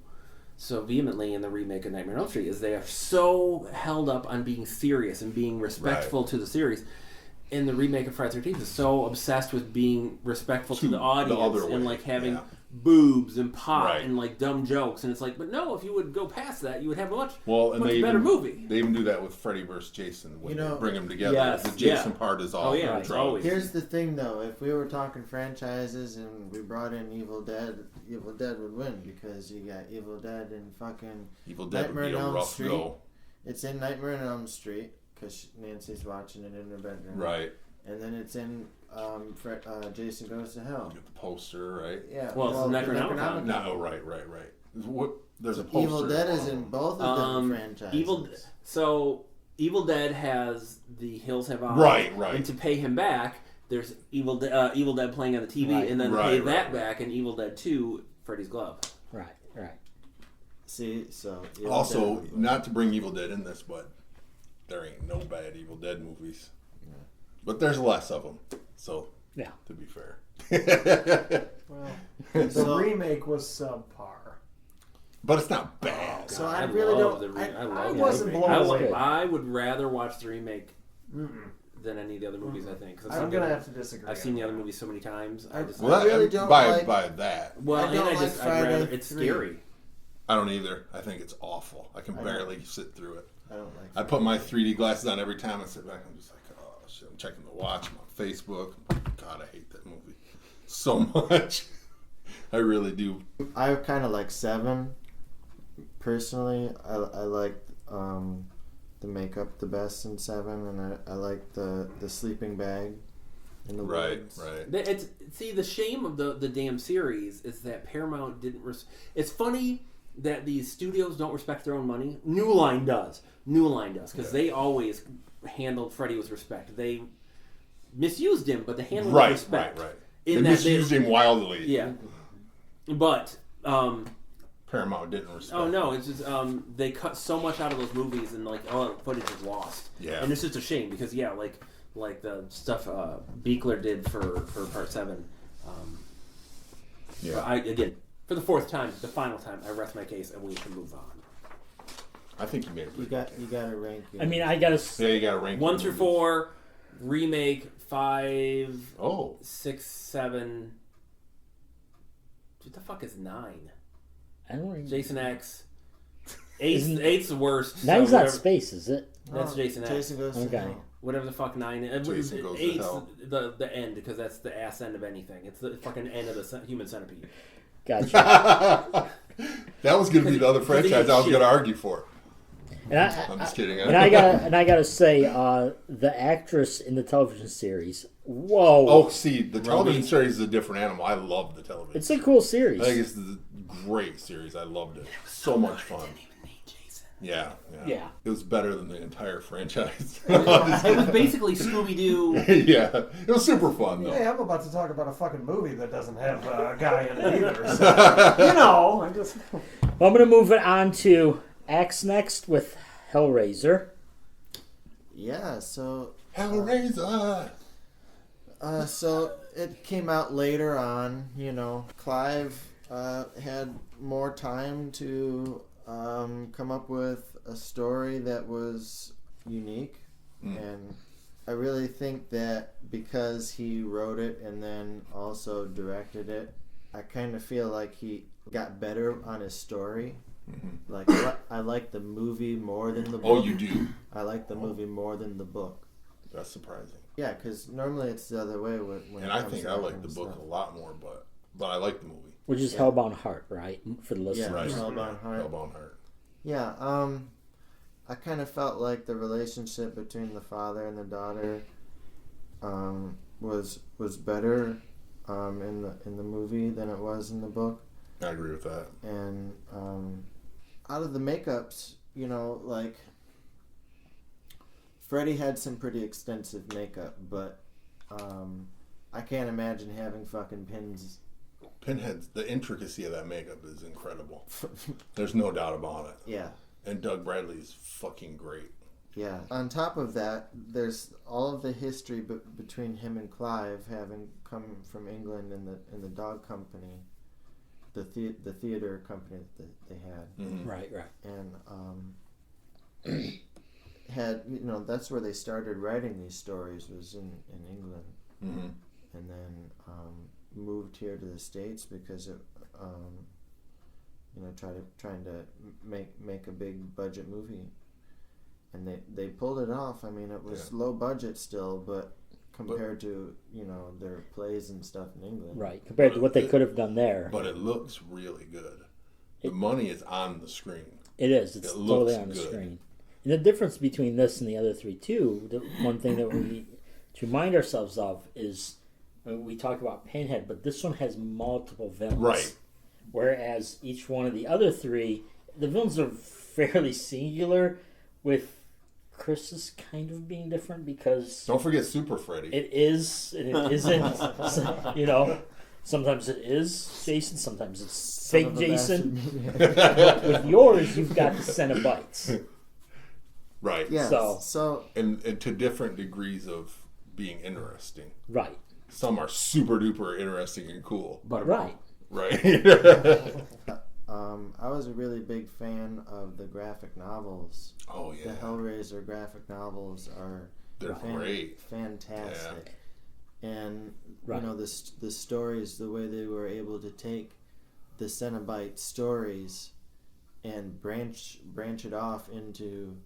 vehemently in the remake of Nightmare on Elm Street is they are so held up on being serious and being respectful to the series. In the remake of Friday the 13th is so obsessed with being respectful to the audience other and way, like having yeah. boobs and pot Right. and like dumb jokes, and it's like, but no, if you would go past that, you would have a much and much they better even, movie. They even do that with Freddy vs. Jason when they bring them together. Yes, The Jason yeah. part is all Oh, yeah, it's drugs. always- Here's the thing, though. If we were talking franchises and we brought in Evil Dead would win because you got Evil Dead and fucking Evil Dead Nightmare would be on a Elm rough Street. go. It's in Nightmare on Elm Street because Nancy's watching it in her bedroom. Right. And then it's in Jason Goes to Hell. You get the poster, right? Yeah. Well, it's the Necronomicon. No, right. What? There's a poster. Evil Dead is in both of them franchises. Evil Dead has The Hills Have Eyes. Right. And to pay him back, there's Evil Dead playing on the TV, and then pay that back in Evil Dead 2, Freddy's Glove. Right. See, so also, not to bring Evil Dead in this, but there ain't no bad Evil Dead movies. Yeah. But there's less of them. So, yeah. To be fair. Well, the remake was subpar. But it's not bad. So I really don't. I wasn't blown away. I would rather watch the remake than any of the other movies. I think. I'm gonna have to disagree. I've seen the other movies so many times. I really don't like that. Well, I'd rather it's scary. I don't either. I think it's awful. I can barely sit through it. I don't like. I put my 3D glasses on every time I sit back. I'm just like, oh shit. I'm checking the watch. I'm on Facebook. God, I hate that movie so much. I really do. I kind of like 7. Personally, I like the makeup the best in 7, and I like the sleeping bag in the woods. Right. See, the shame of the damn series is that Paramount didn't. It's funny that these studios don't respect their own money. New Line does because they always handled Freddy with respect. They misused him, but they handled him with respect. Right. They misused him wildly. Yeah, but. Paramount didn't respect. Oh no, it's just they cut so much out of those movies and all the footage is lost. Yeah, and it's just a shame because like the stuff Beekler did for Part 7. Again, for the 4th time, the final time, I rest my case and we can move on. I think you made it. You got to rank it. I mean, I gotta. Yeah, you got to rank 1 through 4, remake 5. Oh. 6, 7. What the fuck is 9? I don't remember. Jason X. 8's the worst. 9's not space, is it? That's Jason X. Jason Goes to Hell. Whatever the fuck 9 is. Jason Goes to 8's Hell. the end because that's the ass end of anything. It's the fucking end of the human centipede. Gotcha. That was going to be the other franchise I was going to argue for. I'm just kidding. And I gotta say, the actress in the television series. Whoa! Oh, see, the television series is a different animal. I love the television. It's a cool series. I think it's a great series. I loved it. So much fun. Didn't even need Jason. Yeah. It was better than the entire franchise. It was basically Scooby Doo. Yeah, it was super fun though. Hey, I'm about to talk about a fucking movie that doesn't have a guy in it either. So, I'm just. Well, I'm gonna move it on to Axe next with Hellraiser. Yeah, so Hellraiser. So it came out later on. Clive had more time to come up with a story that was unique, and I really think that because he wrote it and then also directed it, I kind of feel like he got better on his story. Mm-hmm. Like I like the movie more than the book. Oh, you do? I like the movie more than the book. That's surprising. Yeah, because normally it's the other way. When and I think I like the book a lot more, but I like the movie. Which is Hellbound Heart, right? For the listeners. Yeah, right. Hellbound Heart. Hellbound Heart. Yeah, I kind of felt like the relationship between the father and the daughter was better in the movie than it was in the book. I agree with that. And out of the makeups, like Freddy had some pretty extensive makeup, but I can't imagine having fucking pins. Pinhead's, the intricacy of that makeup is incredible. There's no doubt about it. Yeah. And Doug Bradley's fucking great. Yeah. On top of that, there's all of the history between him and Clive, having come from England in the dog company, the theater company that they had. Mm-hmm. Right. And had that's where they started writing these stories, was in England. Mm-hmm. And then moved here to the States because it trying to make a big budget movie, and they pulled it off. I mean, it was low budget still, but compared to their plays and stuff in England, Right, compared to what they could have done there. But it looks really good. The money is on the screen. It is. It's It totally looks on the good. screen. And the difference between this and the other three, too, the one thing that we to remind ourselves of is we talk about Pinhead, but this one has multiple villains. Right. Whereas each one of the other three, the villains are fairly singular, with Chris's kind of being different because Don't forget Super Freddy. it is and it isn't. You know, sometimes it is Jason, sometimes it's Son fake of a Jason. bastard. With yours, you've got the Cenobites. Right. Yeah. So- So And to different degrees of being interesting. Right. Some are super duper interesting and cool. Right. Right. I was a really big fan of the graphic novels. Oh The yeah. Hellraiser graphic novels are They're great. fantastic. And Right. you know the stories, the way they were able to take the Cenobite stories and branch it off into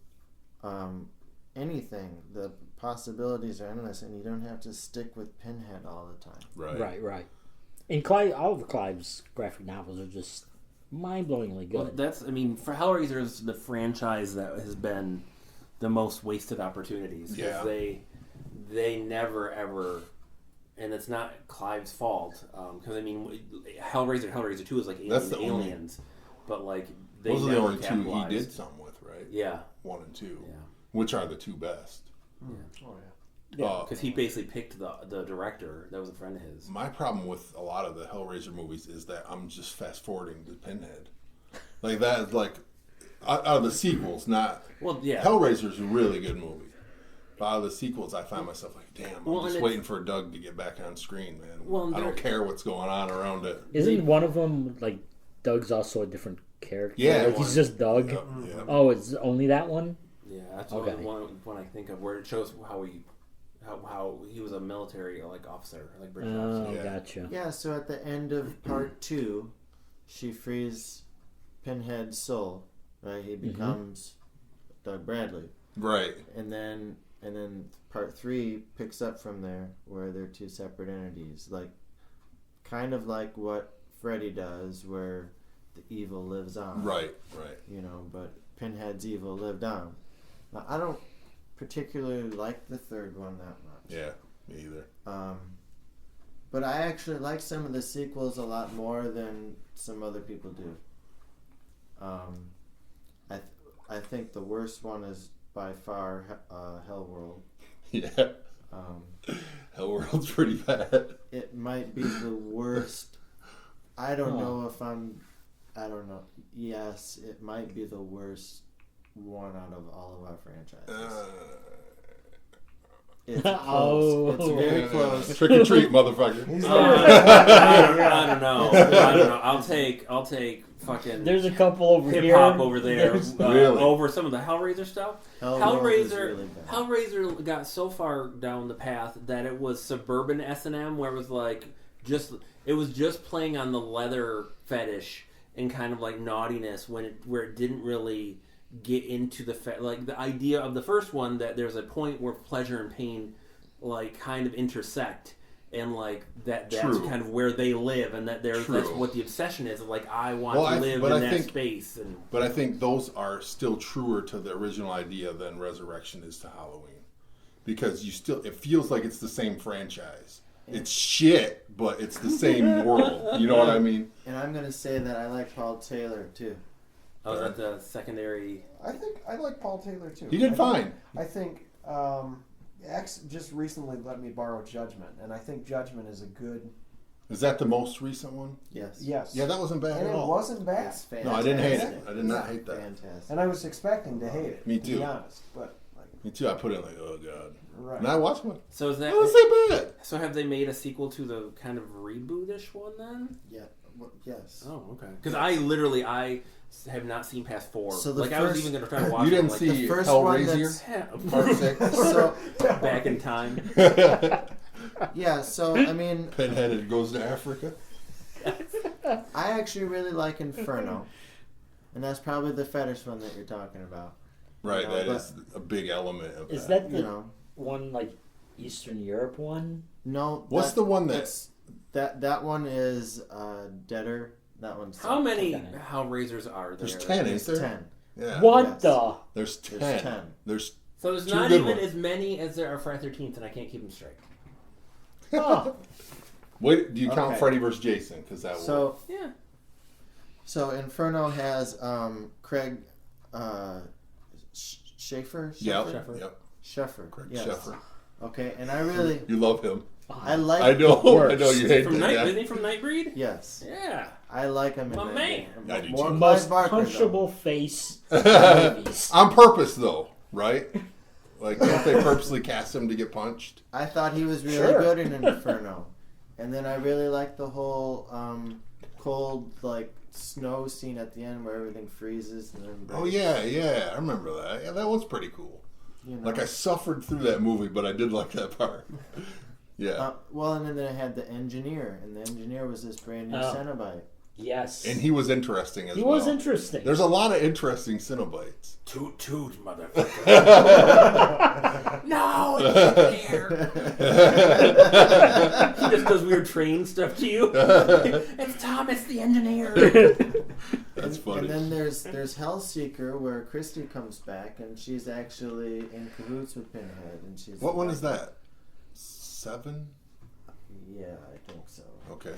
anything. The possibilities are endless, and you don't have to stick with Pinhead all the time. Right. And Clive, all of Clive's graphic novels are just mind-blowingly good. Well, that's, I mean, for Hellraiser is the franchise that has been the most wasted opportunities. 'Cause Yeah. They never ever, and it's not Clive's fault. Because I mean, Hellraiser 2 is like That's the only- Aliens, but like they Those are the never only two he capitalized. did some with, right? Yeah, 1 and 2. yeah. Which are the two best. Oh yeah. Yeah. Because he basically picked the director that was a friend of his. My problem with a lot of the Hellraiser movies is that I'm just fast forwarding to Pinhead. Like that is like out of the sequels, not Well, yeah. Hellraiser's a really good movie. But out of the sequels, I find myself like, damn, Well, I'm and just it's- waiting for Doug to get back on screen, man. Well, I don't there- care what's going on around it. Isn't one of them, like, Doug's also a different character? Yeah, Like, he's just Doug? Yep, yep. Oh, it's only that one? Yeah, that's Okay. one I think of where it shows how he was a military officer, like British officer. Oh, Yeah. gotcha. Yeah, so at the end of part 2, she frees Pinhead's soul, right? He becomes Doug Bradley. Right. And then part 3 picks up from there where they're two separate entities. Like kind of like what Freddy does where the evil lives on. Right. You know, but Pinhead's evil lived on. Now, I don't particularly like the third one that much. Yeah, me either. But I actually like some of the sequels a lot more than some other people do. I think the worst one is by far Hellworld. Yeah. Hellworld's pretty bad. It might be the worst. I don't know if I don't know. Yes, it might be the worst one out of all of our franchises. It's close. Oh. It's very close. Trick or treat, motherfucker. I don't know. I'll take fucking There's a couple over hip here. hop over there Really? over some of the Hellraiser stuff. Hellworld is really bad. Hellraiser got so far down the path that it was suburban S&M, where it was like it was just playing on the leather fetish and kind of like naughtiness where it didn't really get into like the idea of the first one that there's a point where pleasure and pain like kind of intersect. And like that's True. kind of where they live, and that's True. what the obsession is. Like I want Well, to live in that space, and But I think those are still truer to the original idea than Resurrection is to Halloween. Because it feels like it's the same franchise. It's shit, but it's the same world. You know what I mean? And I'm gonna say that I like Paul Taylor too. oh, that's the secondary. I think I like Paul Taylor too. He did fine. I think X just recently let me borrow Judgment, and I think Judgment is a good. Is that the most recent one? Yes. Yes. Yeah, that wasn't bad and at it all. wasn't bad. It's No, fantastic. I didn't hate it. I did not hate that. Fantastic. And I was expecting to hate it. Me To too. be honest, but like, Me too. I put in like, oh god. right. And I watched one. So is that? It wasn't bad. So have they made a sequel to the kind of rebootish one then? Yeah. Well, yes. Oh, okay. Because I have not seen past 4. So the like I was first- even going to try to watch. You didn't it, like, see the first one Hellraiser? Yeah, Part 6? So back in time. yeah. So I mean, Pinhead goes to Africa. I actually really like Inferno, and that's probably the fetish one that you're talking about. Right, No, that but- is a big element of Is that. that the You know, one, like, Eastern Europe one? no. What's the one that's... that one is Deader. That one's How many Okay. Hellraisers are there? There's 10, There's isn't there? 10. Yeah. What Yes. the? There's 10. There's 10. There's So there's Two not good even ones. as many as there are Friday 13th, and I can't keep them straight. Oh, Wait, do you count Okay. Freddy vs. Jason? Because that So Yeah. so Inferno has Craig Schaefer. Yep. Sheffer. Yep. Sheffer. Craig Yes. Sheffer. Okay, and I really You love him. I like. I know. worst. I know you hate From that. Night, Yeah. isn't he from Nightbreed? Yes, Yeah. I like him. My in that man. game. I do More too. most Clive Barker, though. punchable face in movies. On purpose, though, right? Like, don't they purposely cast him to get punched? I thought he was really Sure. good in Inferno, and then I really liked the whole cold like snow scene at the end where everything freezes and then. Oh breaks, yeah, I remember that. Yeah, that was pretty cool. You know? Like I suffered through that movie, but I did like that part. Yeah, Well, and then I had the engineer, and the engineer was this brand new Oh. Cenobite. Yes. and he was interesting as He well. was interesting. There's a lot of interesting Cenobites. Toot toot, motherfucker. No, it's here. He just does weird train stuff to you. It's Thomas the engineer. That's funny. And then there's Hellseeker, where Christy comes back, and she's actually in cahoots with Pinhead, and she's. What one is that? 7? Yeah, I think so. Okay.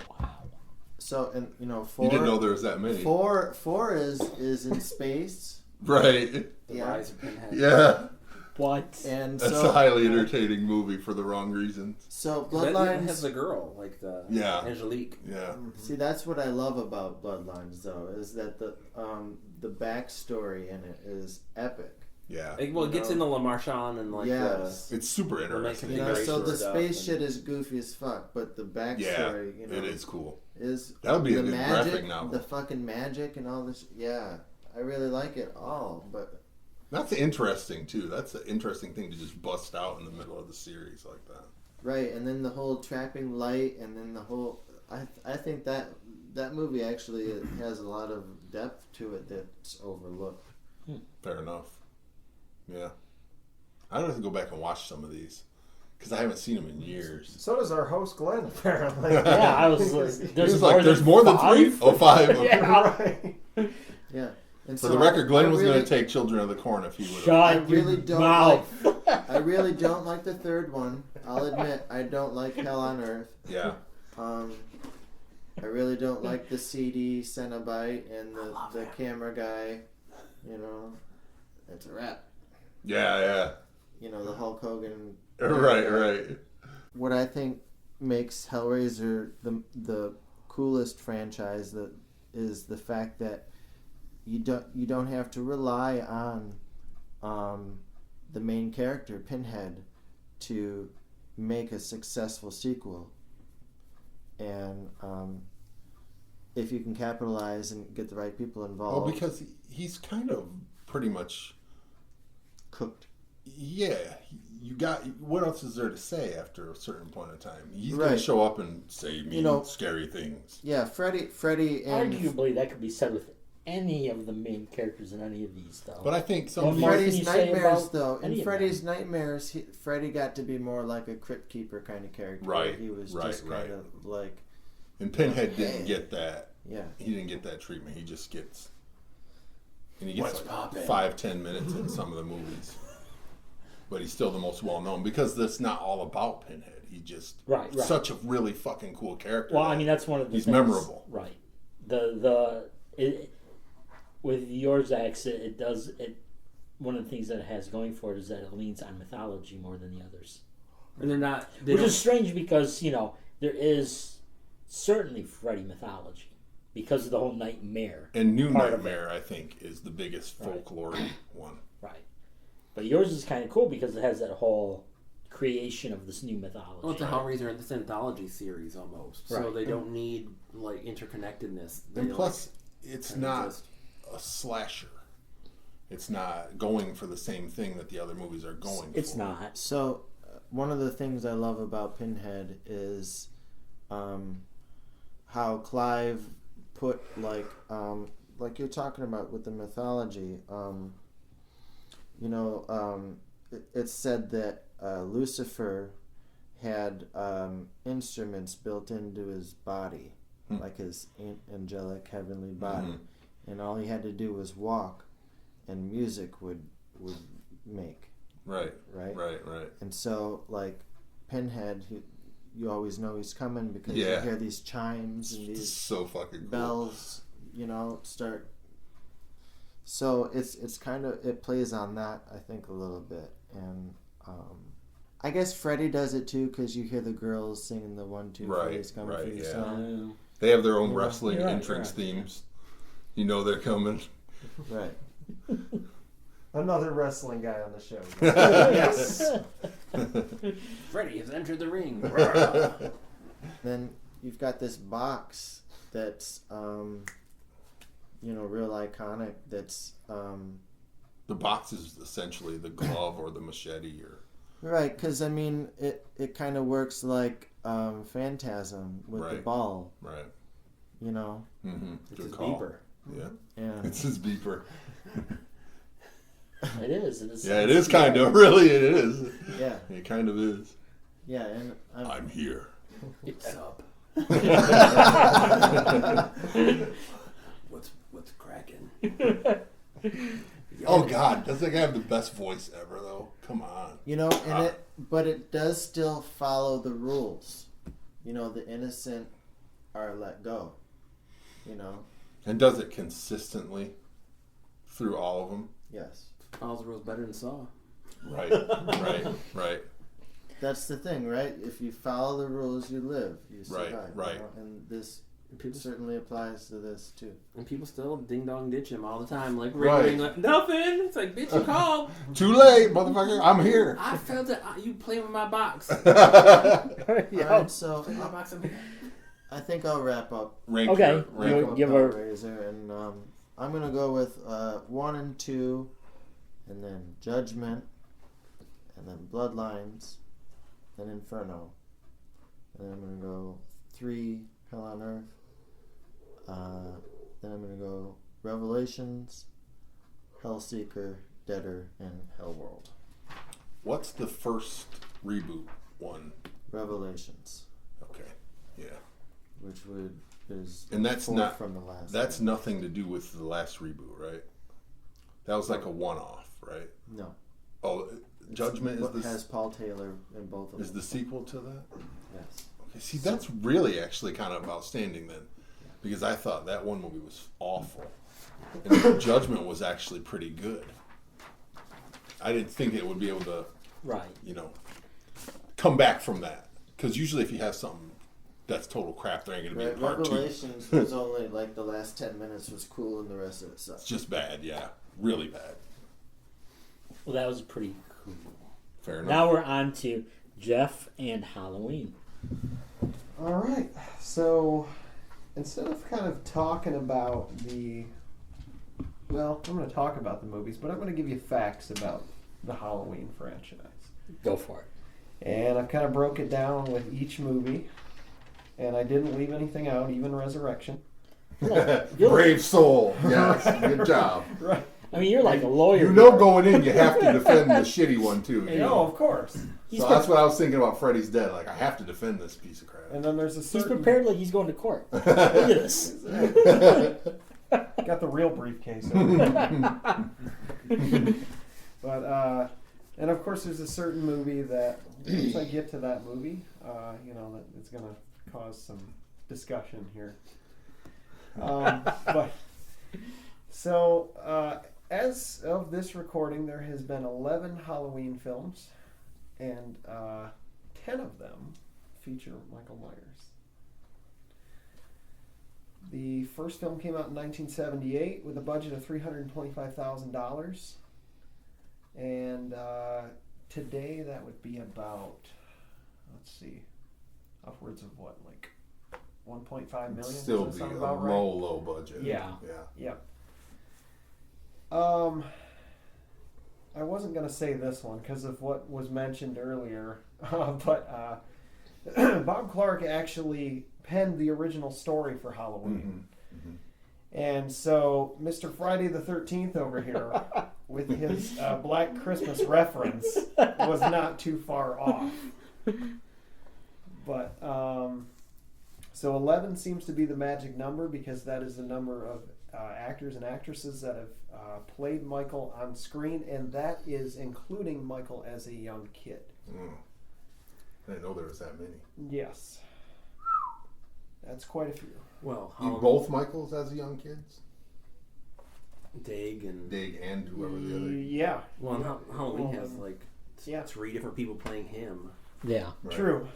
So, and four. You didn't know there was that many. Four is in space. Right. The Yeah. rise of Pinhead. Yeah. What? And That's so a highly entertaining movie for the wrong reasons. so That even has Bloodlines. the girl, like the Yeah. Angelique. Yeah. See, that's what I love about Bloodlines, though, is that the backstory in it is epic. Yeah. Well, it gets into La Marchand and like Yes. It's super interesting. You You know, Configuration so the stuff space and- shit is goofy as fuck, but the backstory, Yeah, you know, it is cool. is That would be a the good magic, graphic novel. the fucking magic and all this. Yeah, I really like it all, but That's interesting too. That's an interesting thing to just bust out in the middle of the series like that. right, and then the whole trapping light, and then the whole. I think that movie actually has a lot of depth to it that's overlooked. Fair enough. Yeah. I don't have to go back and watch some of these because I haven't seen them in years. So does our host Glenn, apparently. Yeah, I was like, He there's was more like, than "There's more than 3? five? Oh, 5. Okay. Yeah. Right. Yeah, and For so the record, Glenn I was really, going to take Children of the Corn if he would have. Shut I your really don't mouth. I really don't like the third one. I'll admit I don't like Hell on Earth. Yeah. I really don't like the CD Cenobite and the camera guy. You know, it's a wrap. Yeah, You know, the Hulk Hogan. yeah. Right. What I think makes Hellraiser the coolest franchise that is the fact that you don't have to rely on the main character Pinhead to make a successful sequel, and if you can capitalize and get the right people involved, Well, because he's kind of pretty much. cooked. Yeah, you got. What else is there to say after a certain point in time? He's going Right. to show up and say mean, scary things. Yeah, Freddy, and Arguably, that could be said with any of the main characters in any of these, though. But I think some Well, of these, Mark- can Freddy's you say Nightmares, about though. any In of Freddy's them? Nightmares, Freddy got to be more like a crypt keeper kind of character. where Right, He was right, just kind right. of like, and Pinhead didn't get that. yeah. He didn't get that treatment. He just gets. And he gets What's poppin'? 5-10 minutes in some of the movies. But he's still the most well known because that's not all about Pinhead. He just Right. such a really fucking cool character. Well, that I mean, that's one of the he's things, memorable. right? With yours, X, it does it. One of the things that it has going for it is that it leans on mythology more than the others, And they're not. They which don't, is strange because there is certainly Freddy mythology because of the whole nightmare, And New part of Nightmare, I think, is the biggest Right. folklore one. right? But yours is kind of cool because it has that whole creation of this new mythology. well, it's a Hellraiser in this anthology series almost, so Right. they don't need like interconnectedness. They, And plus, it's kinda not just- a slasher. It's not going for the same thing that the other movies are going for. It's not. So, one of the things I love about Pinhead is how Clive put like you're talking about with the mythology. It's said that Lucifer had instruments built into his body, like his angelic heavenly body, and all he had to do was walk, and music would make. Right. Right. Right. And so, like, Pinhead, you always know he's coming because you Yeah. hear these chimes and It's these so fucking cool. bells, start. So it's kind of, it plays on that, I think, a little bit. And I guess Freddy does it too, because you hear the girls singing the 1, 2, Right, Freddy's coming right, for you yeah. song. They have their own Yeah. wrestling You're right, entrance you're right, themes. You know they're coming. Right. Another wrestling guy on the show. Yes. Freddy has entered the ring. Then you've got this box that's, real iconic. That's The box is essentially the glove or the machete or right, because I mean, it kind of works like Phantasm with the Right. ball. right. Mm-hmm. It's Good his call. beeper. Yeah, Yeah. it's his beeper. It is. It is. Yeah, it is kind of. Really, it is. Yeah. It kind of is. Yeah, and I'm here. What's up? What's cracking? Oh God, does that guy have the best voice ever though? Come on. but it does still follow the rules. The innocent are let go. And does it consistently through all of them? Yes. Follows the rules better than Saw. Right, right. That's the thing, right? If you follow the rules, you live. You survive. Right. And this People certainly applies to this too. And people still ding dong ditch him all the time, like Right. ring, like nothing. It's like, bitch, you called. Too late, motherfucker. I'm here. I felt it. You play with my box. All right, so My box. I'm here. I think I'll wrap up. Okay. Rank Up Give her- Hellraiser, and I'm gonna go with 1 and 2, and then Judgment, and then Bloodlines, then Inferno, and then I'm gonna go 3 Hell on Earth. Then I'm gonna go Revelations, Hellseeker, Deader, and Hellworld. What's the first reboot one? Revelations, Okay. Yeah. which is And that's fourth not from the last. That's one. nothing to do with the last reboot, right? That was like a one-off, right? No. Oh, Judgment What is has Paul Taylor in both of is them. the sequel to that? Yes. Okay, see, that's really actually kind of outstanding then, because I thought that one movie was awful, and Judgment was actually pretty good. I didn't think it would be able to, Right. come back from that, because usually if you have something that's total crap, there ain't gonna be a part 2. Revelations was only like the last 10 minutes was cool and the rest of it It's sucked. just bad, yeah, really bad. Well, that was pretty cool. Fair enough. Now we're on to Jeff and Halloween. All right. So instead of kind of talking about I'm going to talk about the movies, but I'm going to give you facts about the Halloween franchise. Go for it. And I've kind of broke it down with each movie, and I didn't leave anything out, even Resurrection. Brave soul. Yes, good job. Right. I mean, you're like a lawyer. You know, going in, you have to defend the shitty one too. You No, know? of course. So that's what I was thinking about Freddy's Dead. Like, I have to defend this piece of crap. And then there's a He's certain... prepared like he's going to court. Look at this. Got the real briefcase over there. But, and of course there's a certain movie that, once I get to that movie, that it's going to cause some discussion here. As of this recording, there has been 11 Halloween films, and 10 of them feature Michael Myers. The first film came out in 1978 with a budget of $325,000, and today that would be about, upwards of what, like 1.5 million? Still Does be that a sound about right? low budget. Yeah. Yeah. I wasn't going to say this one because of what was mentioned earlier, but Bob Clark actually penned the original story for Halloween. Mm-hmm. And so Mr. Friday the 13th over here with his Black Christmas reference was not too far off. But so 11 seems to be the magic number because that is the number of actors and actresses that have played Michael on screen, and that is including Michael as a young kid. I didn't know there was that many. Yes. That's quite a few. Well, You both Michaels as young kids? Dig and whoever the other. Yeah. well, and Halloween Well, has like yeah. 3 different people playing him. Yeah. Right. True.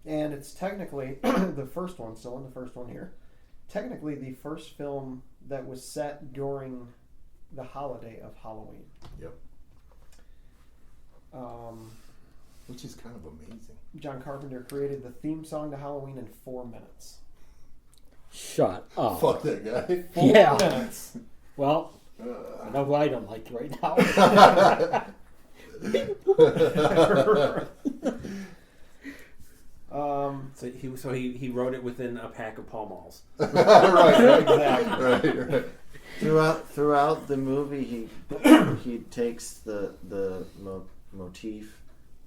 And it's technically the first one, still in the first one here. Technically, the first film that was set during the holiday of Halloween. Yep. Which is kind of amazing. John Carpenter created the theme song to Halloween in 4 minutes. Shut up. Fuck that guy. 4 Yeah. minutes. Well, I know who I don't like right now. So he wrote it within a pack of Pall Malls. right. Exactly. Right. Throughout the movie, he takes the motif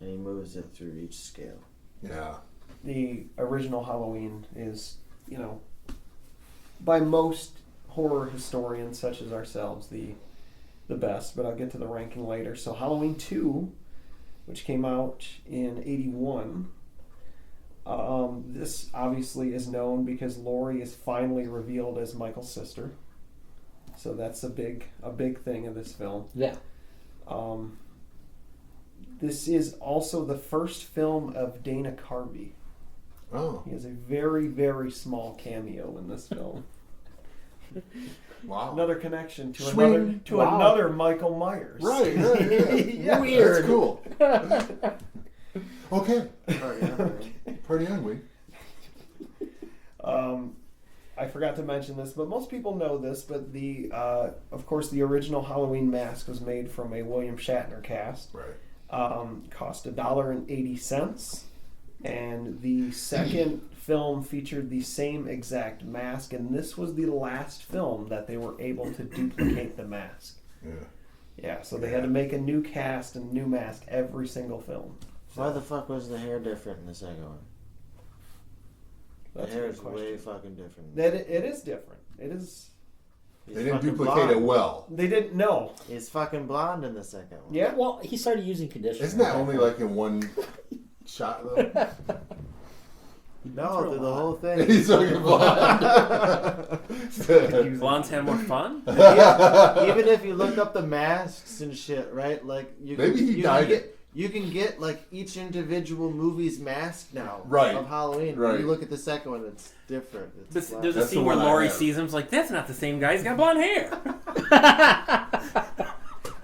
and he moves it through each scale. Yeah. The original Halloween is, by most horror historians such as ourselves, the best, but I'll get to the ranking later. So Halloween 2, which came out in 81, this obviously is known because Laurie is finally revealed as Michael's sister. So that's a big thing in this film. Yeah. This is also the first film of Dana Carvey. Oh. He has a very, very small cameo in this film. Wow. Another connection to Swing. another Michael Myers. Right. Yeah. Weird. That's cool. Okay. Party Party on, we. I forgot to mention this, but most people know this. But of course, the original Halloween mask was made from a William Shatner cast. Right. Cost $1.80, and the second film featured the same exact mask, and this was the last film that they were able to duplicate the mask. Yeah. Yeah, so they had to make a new cast and new mask every single film. Why the fuck was the hair different in the second one? The That's a hair good is question. way fucking different. That it is different. It is. He's They didn't fucking duplicate blonde. it well. They didn't know. He's fucking blonde in the second one. Yeah. Well, he started using conditioner. Isn't that only like in one shot though? No, through the whole thing. He's fucking blonde. Blondes have more fun? Yeah, even if you look up the masks and shit, right? Like Maybe he dyed you can get like each individual movie's mask now, Right. Of Halloween. Right. When you look at the second one, it's different. It's There's black. a That's scene the where one I Laurie have. sees him. It's like, that's not the same guy. He's got blonde hair.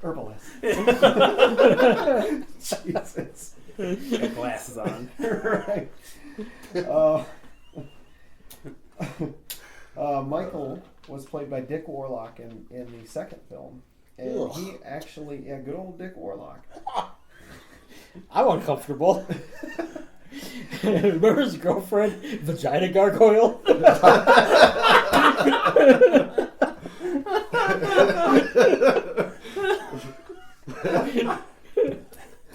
Herbalist. Jesus. Got glasses on. Right. Michael was played by Dick Warlock in the second film. And Ugh. he actually, good old Dick Warlock. I'm uncomfortable. Remember his girlfriend, Vagina Gargoyle?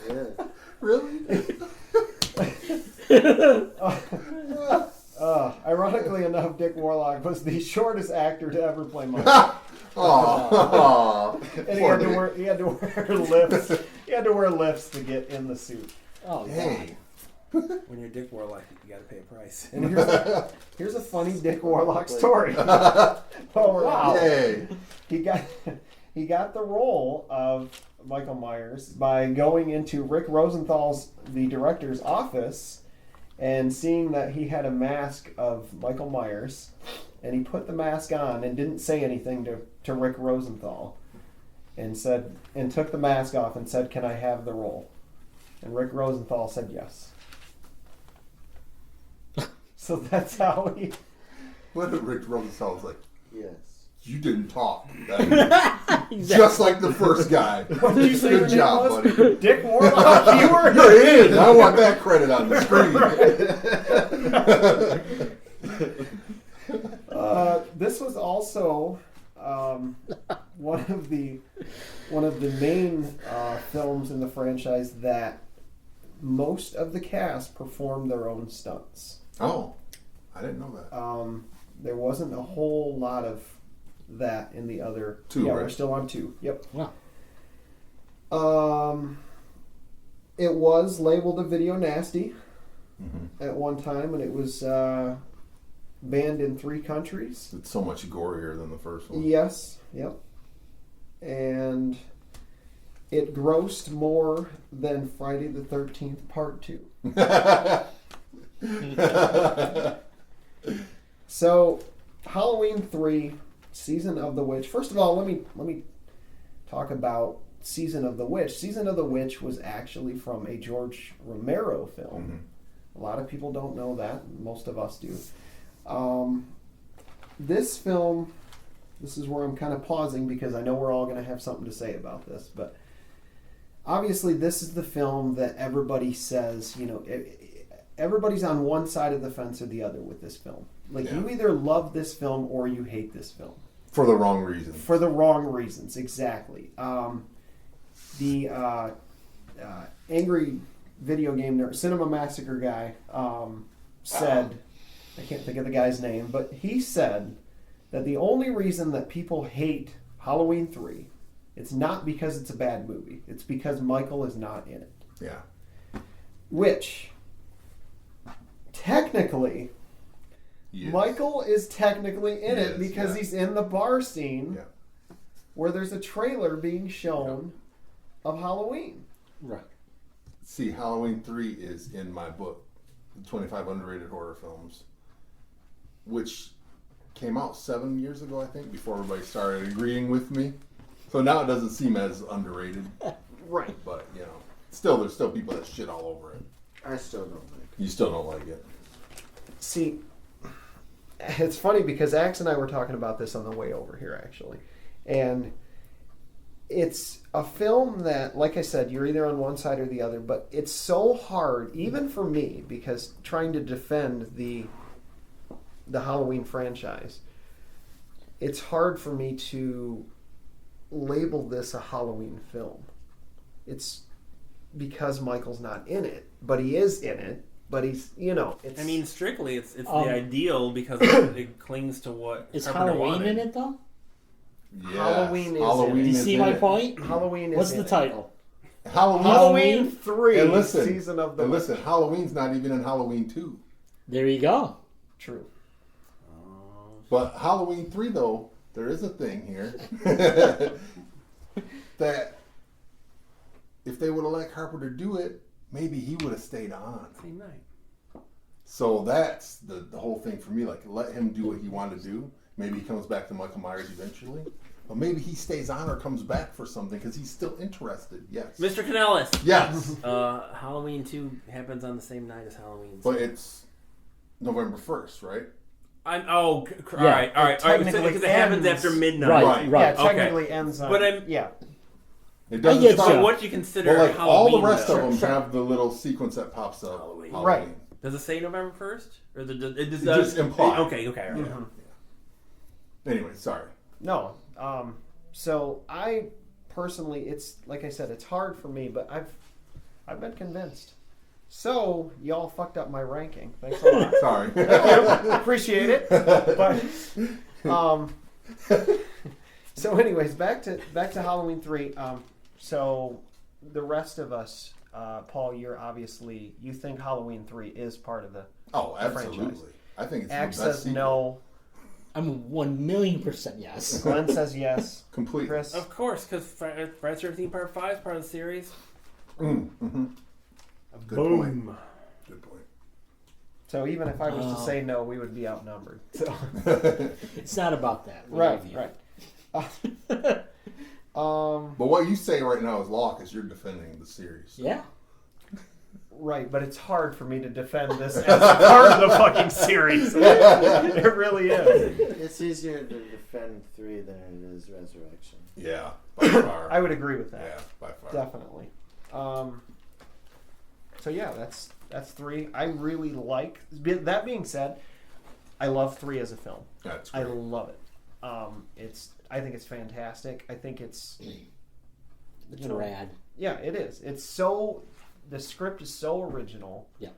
Yeah. Really? Ironically enough, Dick Warlock was the shortest actor to ever play Michael. Oh. And he had to wear lifts. He had to wear lifts to get in the suit. Oh, Hey. When you're Dick Warlock, you gotta pay a price. And here's a funny Dick Warlock story. Wow. Yay. He got the role of Michael Myers by going into Rick Rosenthal's, the director's office, and seeing that he had a mask of Michael Myers, and he put the mask on and didn't say anything to Rick Rosenthal, and took the mask off and said, "Can I have the role?" And Rick Rosenthal said yes. So that's how he. What if Rick Rosenthal was like, Yes. you didn't talk. Just like the first guy. What did you say your Good name job, was? buddy. Dick Warlock. You were. You're in. I want that credit on the screen. This was also one of the main films in the franchise that most of the cast performed their own stunts. Oh. I didn't know that. There wasn't a whole lot of that in the other. 2, Yeah, right? we're still on 2. Yep. Wow. It was labeled a video nasty Mm-hmm. at one time, and it was banned in 3 countries. It's so much gorier than the first one. Yes. Yep. And it grossed more than Friday the 13th Part 2. So, Halloween 3, Season of the Witch. First of all, let me talk about Season of the Witch. Season of the Witch was actually from a George Romero film. Mm-hmm. A lot of people don't know that. Most of us do. This film, this is where I'm kind of pausing because I know we're all going to have something to say about this, but obviously this is the film that everybody says, everybody's on one side of the fence or the other with this film. Like, Yeah. you either love this film or you hate this film. For the wrong reason. For the wrong reasons, exactly. The angry video game nerd, Cinema Massacre guy, said, I can't think of the guy's name, but he said that the only reason that people hate Halloween 3, it's not because it's a bad movie. It's because Michael is not in it. Yeah. Which, technically, Yes. Michael is technically in it Yes, because yeah. he's in the bar scene Yeah. where there's a trailer being shown of Halloween. Right. See, Halloween 3 is in my book, the 25 Underrated Horror Films, which came out 7 years ago, I think, before everybody started agreeing with me. So now it doesn't seem as underrated, Right. but, still, there's still people that shit all over it. I still don't like it. You still don't like it. See, it's funny because Axe and I were talking about this on the way over here, actually. And it's a film that, like I said, you're either on one side or the other, but it's so hard, even for me, because trying to defend the Halloween franchise, it's hard for me to label this a Halloween film. It's because Michael's not in it, but he is in it. But he's, it's... I mean, strictly, it's the Um, ideal because it clings to what Is Carpenter Halloween wanted. in it though? Yes, Halloween is Halloween in it. Do you is see in my it. point? Halloween is What's in the it. title? Halloween 3, And listen, Season of the and Witch. listen, Halloween's not even in Halloween 2. There you go. True. But Halloween 3, though, there is a thing here that if they would have let Carpenter do it, maybe he would have stayed on. Same night. So that's the whole thing for me. Like, let him do what he wanted to do. Maybe he comes back to Michael Myers eventually. But maybe he stays on or comes back for something because he's still interested. Yes. Mr. Canellis. Yes. Halloween 2 happens on the same night as Halloween. But it's November 1st, right? All Yeah, right. technically Because it happens ends- after midnight. Right. Yeah, it Okay. technically ends on... But I'm- Yeah. It doesn't get start. you. What you consider But like Halloween? all the rest though? of them have the little sequence that pops up. Halloween. Right. Does it say November 1st? Or it just just implied. Okay, all right. Mhm. Anyway, sorry. No. So I personally, it's like I said, it's hard for me, but I've been convinced. So y'all fucked up my ranking. Thanks a lot. Sorry. Appreciate it. But so anyways, back to Halloween 3. So the rest of us, Paul, you think Halloween 3 is part of the Oh, franchise. absolutely. I think it's Axe the best says sequel. no. I'm 1,000,000% yes. Glenn says yes. Completely. Chris. Of course, because Friday 13 Part 5 is part of the series. Mm-hmm. Good Boom. point. Good point. So even if I was to Oh. say no, we would be outnumbered. So. It's not about that. We Right, love you. right. But what you say right now is law because you're defending the series. Yeah. Right, but it's hard for me to defend this as part of the fucking series. It really is. It's easier to defend 3 than it is Resurrection. Yeah, by far. I would agree with Yeah, that. by far. Definitely. So yeah, that's 3. I really like. That being said, I love 3 as a film. That's I great. love it. I think it's fantastic. I think it's It's rad. Yeah, it is. The script is so original. Yeah.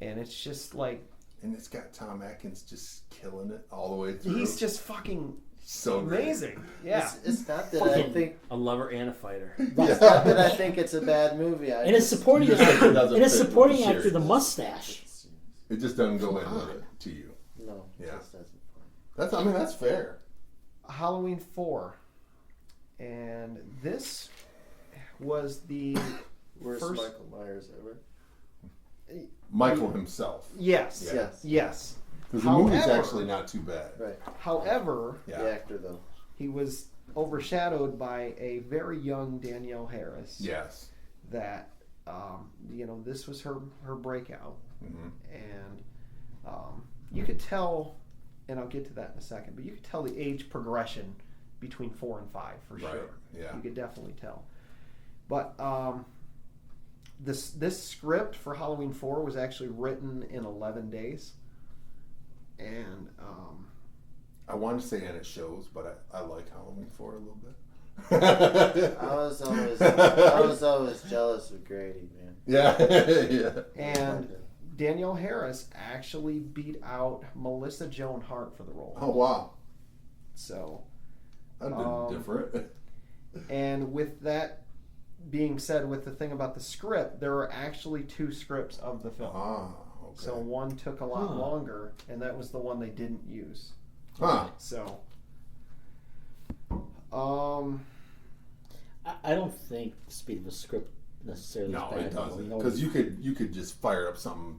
And it's just like And it's got Tom Atkins just killing it all the way through. He's just fucking so great. amazing. Yeah. It's not that I think A lover and a fighter. it's not that I think it's a bad movie. And it's supporting You just think it doesn't and it's fit with supporting the actor, the series. mustache. It just doesn't go in with it to you. No, Yeah. it just doesn't. That's fair. Halloween 4. And this was the Worst first. Michael Myers ever. Michael himself. Yes. Yeah. Yes. Because the movie's However- actually not too bad. Right. However, Yeah. The actor though. he was overshadowed by a very young Danielle Harris. Yes. That, this was her breakout. Hmm. And you could tell, and I'll get to that in a second, but you could tell the age progression between 4 and 5 for Right. sure. Yeah. You could definitely tell. But this script for Halloween 4 was actually written in 11 days. And I wanted to say, and it shows, but I like Halloween 4 a little bit. I was always jealous of Grady, man. Yeah. Yeah. and Danielle Harris actually beat out Melissa Joan Hart for the role. Oh, wow. So, That'd been different. and with that being said, with the thing about the script, there are actually 2 scripts of the film. Ah, okay. So one took a lot longer, and that was the one they didn't use. Huh. So, I don't think the speed of a script necessarily No, is bad. it doesn't. You know, Because you could just fire up something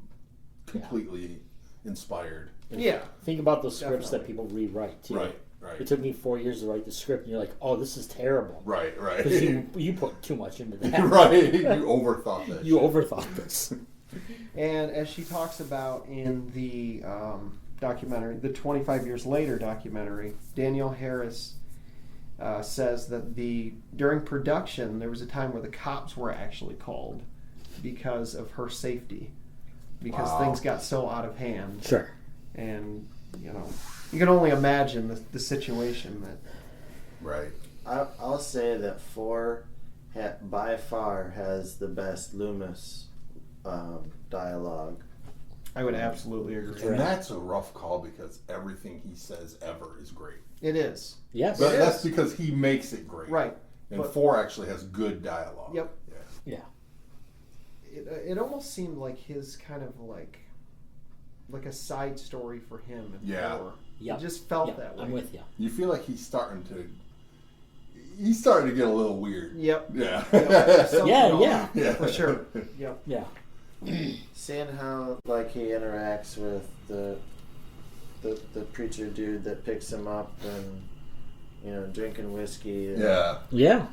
completely inspired. yeah. think about the scripts that Definitely. people rewrite too. Right. It Right. took me 4 years to write the script, and you're like, "Oh, this is terrible." Right. Right. Because you put too much into that. Right. You overthought that. You shit. overthought this. And as she talks about in the documentary, the 25 Years Later documentary, Danielle Harris says that during production, there was a time where the cops were actually called because of her safety. Because Wow. things got so out of hand. Sure. And, you can only imagine the situation that... Right. I'll say that 4 by far has the best Loomis dialogue. I would absolutely agree. And that's a rough call because everything he says ever is great. It is. Yes. But It that's is. because he makes it great. Right. And But- 4 actually has good dialogue. Yep. Yeah. Yeah. It almost seemed like his kind of like a side story for him. And Yeah. Yep. It just felt Yep, that way. I'm with you. You feel like he's starting to get a little weird. Yep. Yeah. Yep. Something Yeah, off, yeah. Yeah. For sure. Yep. Yeah. Seeing how like he interacts with the preacher dude that picks him up and drinking whiskey. And Yeah. Yeah.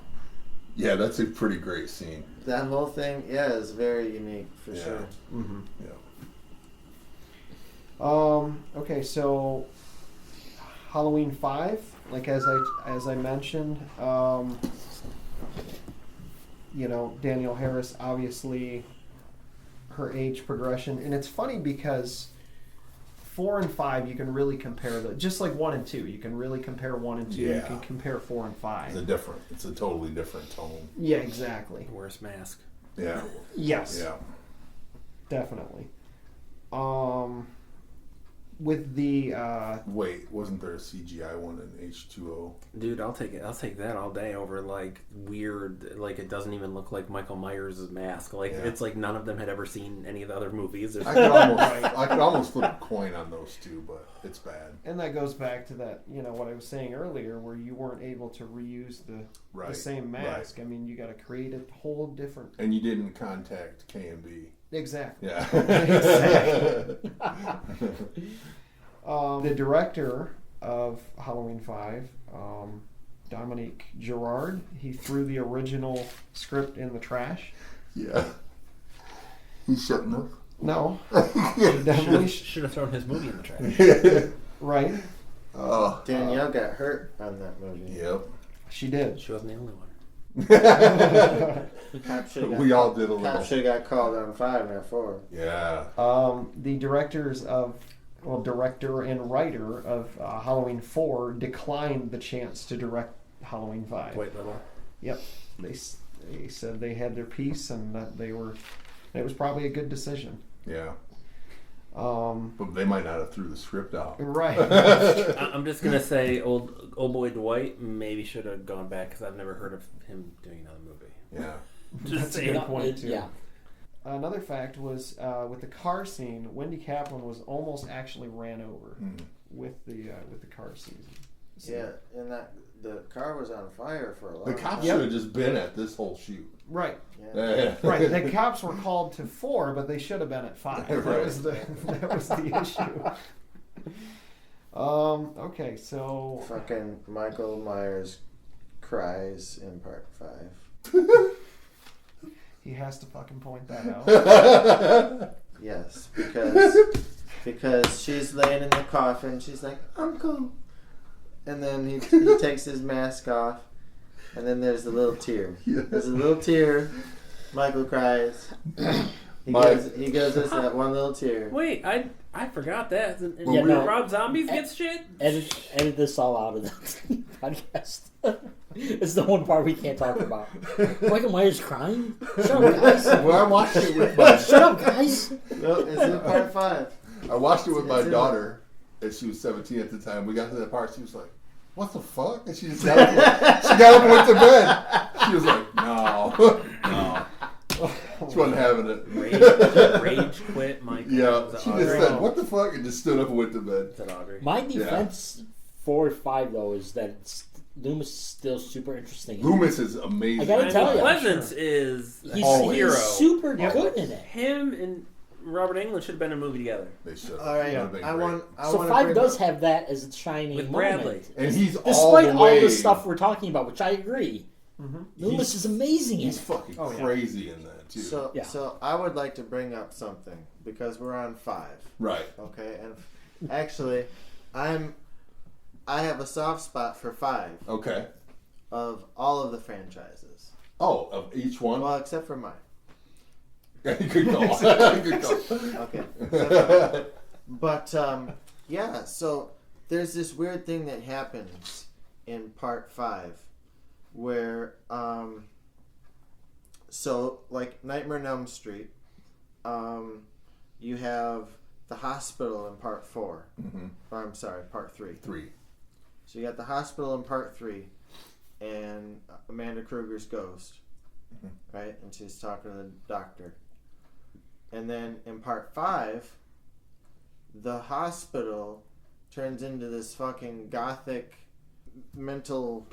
Yeah, that's a pretty great scene. That whole thing, is very unique for Yeah. sure. Mm-hmm. Yeah. Okay, so Halloween 5, like as I mentioned, Danielle Harris, obviously her age progression, and it's funny because 4 and 5 you can really compare just like 1 and 2, you can really compare 1 and 2. You Yeah. can compare 4 and 5. It's a totally different tone. Yeah, exactly. Worst mask. Yeah. Yes. Yeah. Definitely. With the Wait, wasn't there a CGI one in H2O? Dude, I'll take it. I'll take that all day over like weird, like it doesn't even look like Michael Myers' mask. Like Yeah. it's like none of them had ever seen any of the other movies. There's I could almost flip a coin on those two, but it's bad. and that goes back to that, what I was saying earlier, where you weren't able to reuse the Right. same mask. I mean, you got to create a whole different. And you didn't contact KMB. Exactly. Yeah. Exactly. The director of Halloween 5, Dominique Girard, he threw the original script in the trash. Yeah. He shouldn't have. No, he definitely should have thrown his movie in the trash. right. Oh. Danielle got hurt on that movie. Yep. She did. She wasn't the only one. We all did a Cop little. should have got called on 5, not 4. Yeah. The director and writer of Halloween 4 declined the chance to direct Halloween 5. Quite little. Yep, they said they had their piece and that it was probably a good decision. Yeah. But they might not have threw the script out. Right. I'm just gonna say, old boy Dwight maybe should have gone back because I've never heard of him doing another movie. Yeah. Just That's a saying. good point, too. Yeah. Another fact was with the car scene, Wendy Kaplan was almost actually ran over with the car scene. Yeah, and the car was on fire for a long The time. cops should have just been at this whole shoot. Right. Yeah. Right. The cops were called to 4, but they should have been at 5. That Right. was the issue. Okay, so Fucking Michael Myers cries in part 5. he has to fucking point that out. Yes, because she's laying in the coffin. She's like, Uncle. And then he takes his mask off. And then there's the little tear. There's a little tear. Michael cries. He gives us that one little tear. Wait, I forgot that. And Yeah, no. Rob Zombies gets shit? Edit this all out of the podcast. It's the one part we can't talk about. Michael Myers crying? Shut up, guys. Well, I watched it with my Shut up, guys. No, it's in part 5. I watched it with my It's in daughter, and she was 17 at the time. We got to that part. She was like, "What the fuck?" And she just got up, and went to bed. She was like, "No, no." She wasn't having it. Rage quit, Michael. Yeah, Was that she Audrey? just said, "What the fuck?" and just stood up and went to bed. Is that Audrey? My defense for 5, though, is that Loomis is still super interesting. Loomis is amazing. I gotta tell Michael you. Pleasance is He's, Always. hero. he's super good in it. Him and Robert Englund should have been in a movie together. They should. All right, That would've been I great. want So 5 does have that as a shining With moment. Bradley. And he's all Despite the all way. the stuff we're talking about, which I agree, Loomis is amazing in He's it. fucking Oh, yeah. crazy in that too. So, Yeah. so I would like to bring up something because we're on 5. Right. Okay, and actually, I have a soft spot for 5 Okay. of all of the franchises. Oh, of each one. Well, except for mine. Good call. Good call. Okay. But yeah, so there's this weird thing that happens in part 5 where so like Nightmare on Elm Street, you have the hospital in part 4. Or I'm sorry, part 3. 3. So you got the hospital in part 3 and Amanda Kruger's ghost, right? And she's talking to the doctor. And then in part 5, the hospital turns into this fucking gothic mental.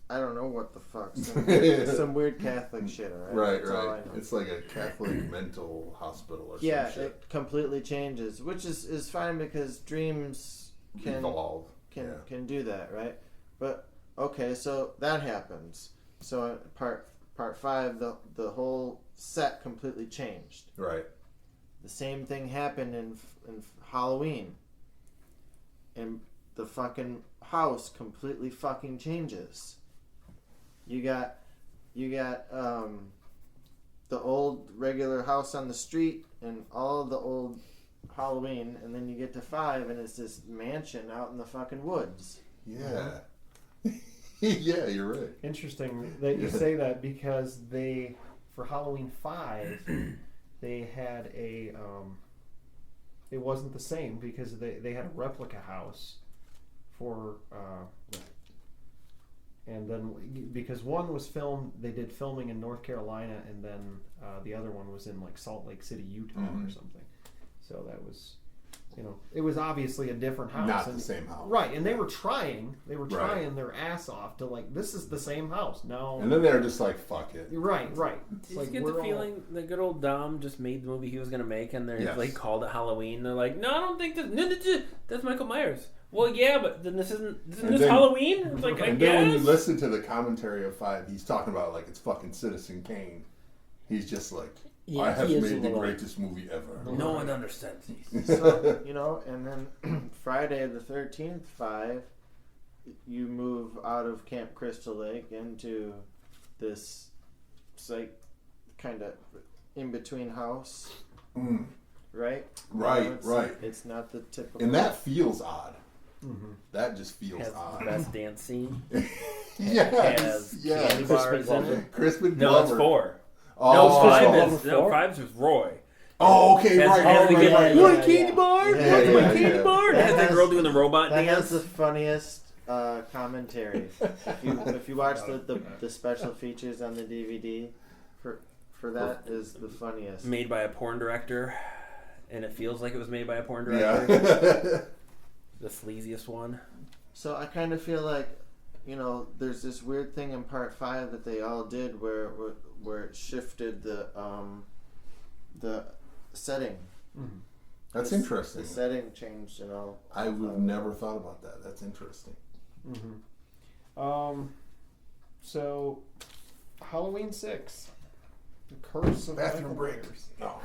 I don't know what the fuck. Some weird Catholic shit, alright? Right, That's all I right. know. It's like a Catholic mental hospital or Yeah, some shit. it completely changes, which is fine because dreams can Evolve. can do that, right? But okay, so that happens. So in part 5, the whole set completely changed. Right. The same thing happened in Halloween, and the fucking house completely fucking changes. You got the old regular house on the street and all of the old Halloween, and then you get to 5 and it's this mansion out in the fucking woods. Yeah. Yeah, you're right. Interesting that you say that because they, for Halloween 5, they had a, it wasn't the same because they had a replica house for, and then because one was filmed, they did filming in North Carolina, and then the other one was in like Salt Lake City, Utah or something. So that was, it was obviously a different house. Not the same house. Right, and they were trying Right. their ass off to like, this is the same house. No. And then they're just like, fuck it. Right. It's Did like, you get we're the all- feeling that good old Dom just made the movie he was going to make, and they're Yes. like called it Halloween? They're like, no, I don't think that's Michael Myers. Well, yeah, but then isn't And this then- Halloween? It's like, I And then when you guess. listen to the commentary of 5, he's talking about like it's fucking Citizen Kane. He's just like, Yeah, I have he is made a the little- greatest movie ever. No one understands these. So, and then Friday the 13th 5, you move out of Camp Crystal Lake into this like kind of in between house, right? Right, it's, right. It's not the typical. And that feels odd. That just feels Has the odd. best dance scene. Yes, Has yes. candy bars in it. Crispin No, it's Glover. 4. Oh, No, Christmas 5 Glover is no 4? 5's with Roy. Oh, okay, Has- right. has the kid yeah, like, yeah, "Want a yeah. candy bar? Yeah, Want my yeah, candy yeah. bar?" And it has that girl doing the robot That dance. has the funniest commentary. If you watch the special features on the DVD, for that is the funniest. Made by a porn director, and it feels like it was made by a porn Yeah. director. The sleaziest one. So I kind of feel like, there's this weird thing in part 5 that they all did where it shifted the setting. Mhm. That's The interesting. setting changed and all. I would have never thought about that. That's interesting. So, Halloween 6, The Curse of Bathroom Michael break. Myers. No.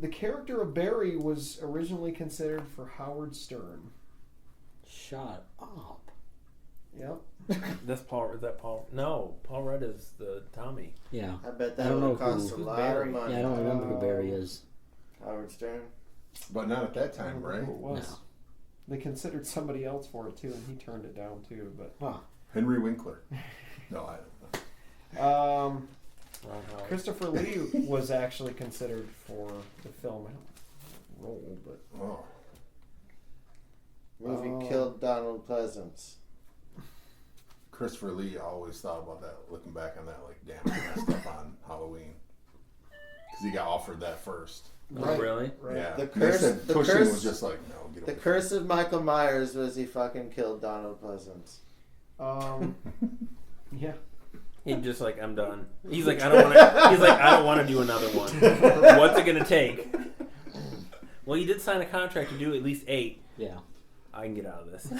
The character of Barry was originally considered for Howard Stern. Shut up. Yep. Is that Paul? No, Paul Rudd is the Tommy. Yeah. I bet I that don't would know have cost a who's lot Barry. of money. Yeah, I don't remember who Barry is. Howard Stern. But not at that I time, don't know right? who it was. No. They considered somebody else for it too, and he turned it down too. But Henry Winkler. No, I don't know. Ron Howard. Christopher Lee was actually considered for the film role, but Oh. Movie killed Donald Pleasance. Christopher Lee, I always thought about that, looking back on that, like, damn, I messed up on Halloween. Because he got offered that first. Oh, Right. really? right. Yeah. The They curse- said the Cushing curse- was just like, no, get The away. curse of Michael Myers was he fucking killed Donald Pleasance. Yeah. He just like, I'm done. He's like, I don't want to. He's like, I don't want to do another one. What's it gonna take? Well, you did sign a contract to do at least 8. Yeah. I can get out of this.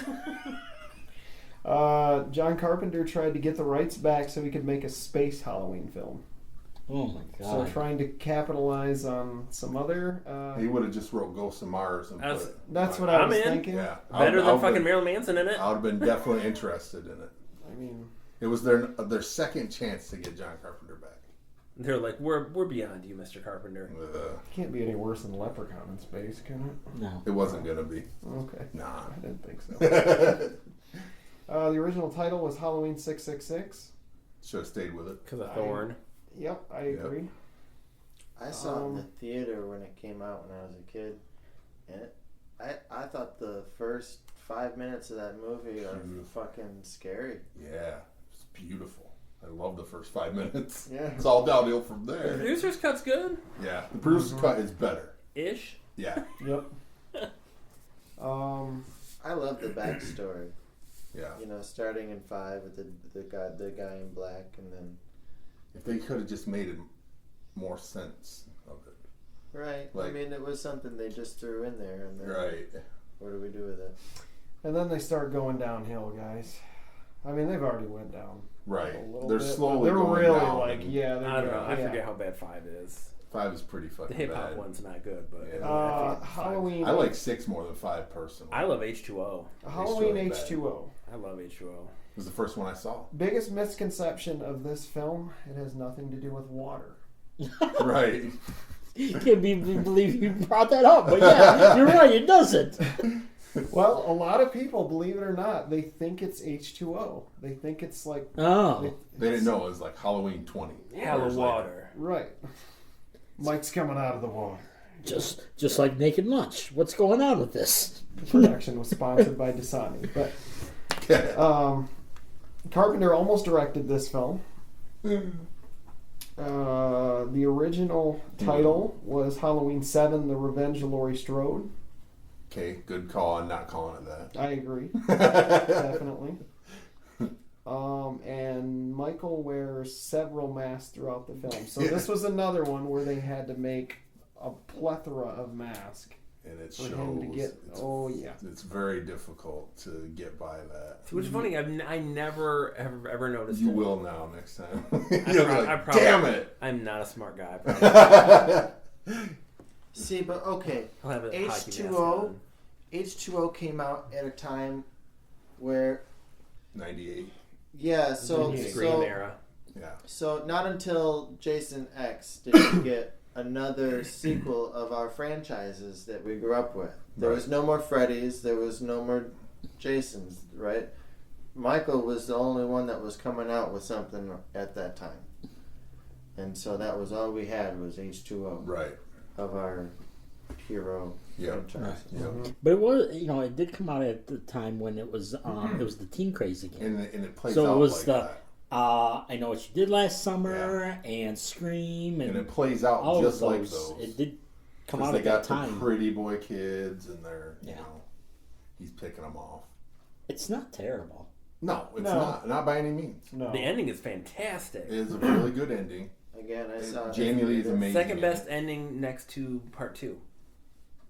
John Carpenter tried to get the rights back so he could make a space Halloween film. Oh my So god. trying to capitalize on some other. He would have just wrote Ghosts of Mars and That's- put. That's what I'm I was in. thinking. Yeah. Better I than would fucking been, Marilyn Manson in it. I would have been definitely interested in it. I mean, It was their second chance to get John Carpenter back. They're like, we're beyond you, Mr. Carpenter. can't be any worse than Leprechaun in space, can it? No. It wasn't gonna be. Okay. Nah. I didn't think so. The original title was Halloween 666. Should have stayed with it. Because of Thorn. Yep, I Yep. agree. I saw it in the theater when it came out when I was a kid, and I thought the first 5 minutes of that movie are fucking scary. Yeah, it's beautiful. I love the first 5 minutes. Yeah. It's all downhill from The there. producer's cut's good. Yeah, the producer's cut is better. Ish. Yeah, Yep. I love the backstory. yeah. Starting in 5 with the guy in black, and then If they could have just made it more sense of it. right. Like- I mean, it was something they just threw in there, and then Right. what do we do with it? And then they start going downhill, guys. I mean, they've already went down Right. a little They're bit. slowly They're going really down. like, yeah. They're I don't know. I yeah. forget how bad 5 is. 5 is pretty The fucking hip hop bad. one's not good, but Yeah. I think 5 Halloween. I like 6 more than 5 personally. I love H2O. Halloween H2O is bad. H2O. I love H2O. It was the first one I saw. Biggest misconception of this film: it has nothing to do with water. Right. Can't believe you brought that up, but yeah, you're right. It doesn't. Well, a lot of people, believe it or not, they think it's H2O. They think it's like Oh, They didn't know it was like Halloween 20. Hell of Years later. water. right. Mike's coming out of the water. just like Naked Lunch. What's going on with this? The production was sponsored by Dasani, but Carpenter almost directed this film. The original title was Halloween 7: The Revenge of Laurie Strode. Okay, good call on not calling it that. I agree, definitely. And Michael wears several masks throughout the film. So this was another one where they had to make a plethora of masks And it for shows. him to get. It's, Oh yeah. it's very difficult to get by that. Which is funny. I never ever noticed. You it. will now next time. I You'll be prob- like, I probably- damn it! I'm not a smart guy. I probably- See, but okay, I'll have a hockey mask H2O. on. H2O came out at a time where 98. so Scream era. Yeah. So not until Jason X did we get another sequel of our franchises that we grew up with. There was no more Freddy's. There was no more Jasons, right? Michael was the only one that was coming out with something at that time. and so that was all we had was H2O Right. of our hero Yeah. franchise. Yeah. But it was, it did come out at the time when it was the Teen Crazy game. And it plays So out it was like the that. I Know What You Did Last Summer and Scream And and it plays out all just of like those. those. It did come 'Cause out they at got that time. the pretty boy kids, and they're you Yeah. know, he's picking them off. It's not terrible. No, it's No. not by any means. No. The ending is fantastic. It is a really good ending. Again, I saw Jamie Lee is amazing. Second best ending next to part 2.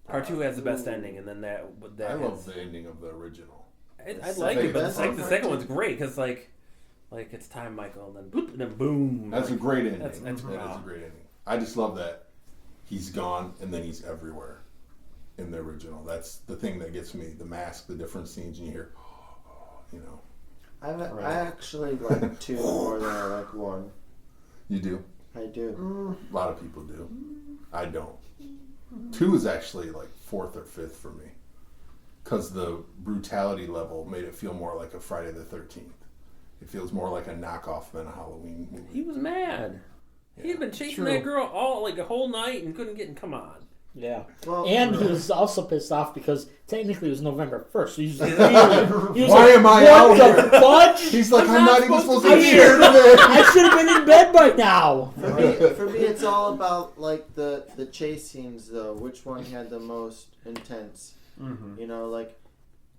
Part 2 has the best ending, and then that I love has, the ending of the original. I The like it, but the second second, part one's great because like it's time, Michael, and then boop, and then boom. That's a like, great ending. that's- That is wow. a great ending. I just love that he's gone and then he's everywhere in the original. That's the thing that gets me. The mask, the different scenes, and you hear, you know. I actually like 2 more than I like 1. You do. I do. A lot of people do. I don't. 2 is actually like 4th or 5th for me. Because the brutality level made it feel more like a Friday the 13th. It feels more like a knockoff than a Halloween movie. He was mad. He had been chasing True. that girl all like a whole night and couldn't get. Come on. Yeah. Well, And he was also pissed off because technically it was November 1st. So he was Why am I out what here? the fudge? He's like, I'm not even supposed to be be here." here today. I should have been in bed by now. for me, it's all about like the chase scenes, though. Which one had the most intense? Mm-hmm. You know, like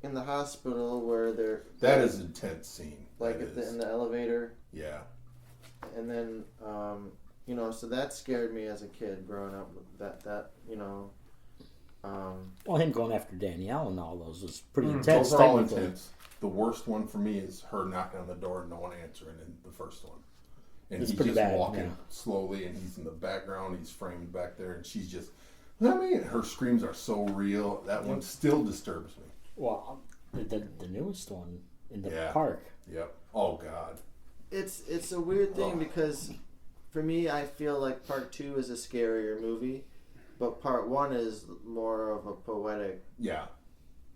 in the hospital where they're That is an intense scene. like That is. in the elevator, Yeah. and then so that scared me as a kid growing up. That Well, him going after Danielle and all those was pretty intense. Those are all technically. intense. The worst one for me is her knocking on the door and no one answering in the first one. And It's he's pretty just bad, walking yeah. slowly and he's in the background, he's framed back there, and she's just, her screams are so real. That one still disturbs me. Well, the newest one in the Yeah. park. Yep. Oh, God. it's a weird thing Oh. because for me, I feel like part 2 is a scarier movie, but part 1 is more of a poetic. Yeah.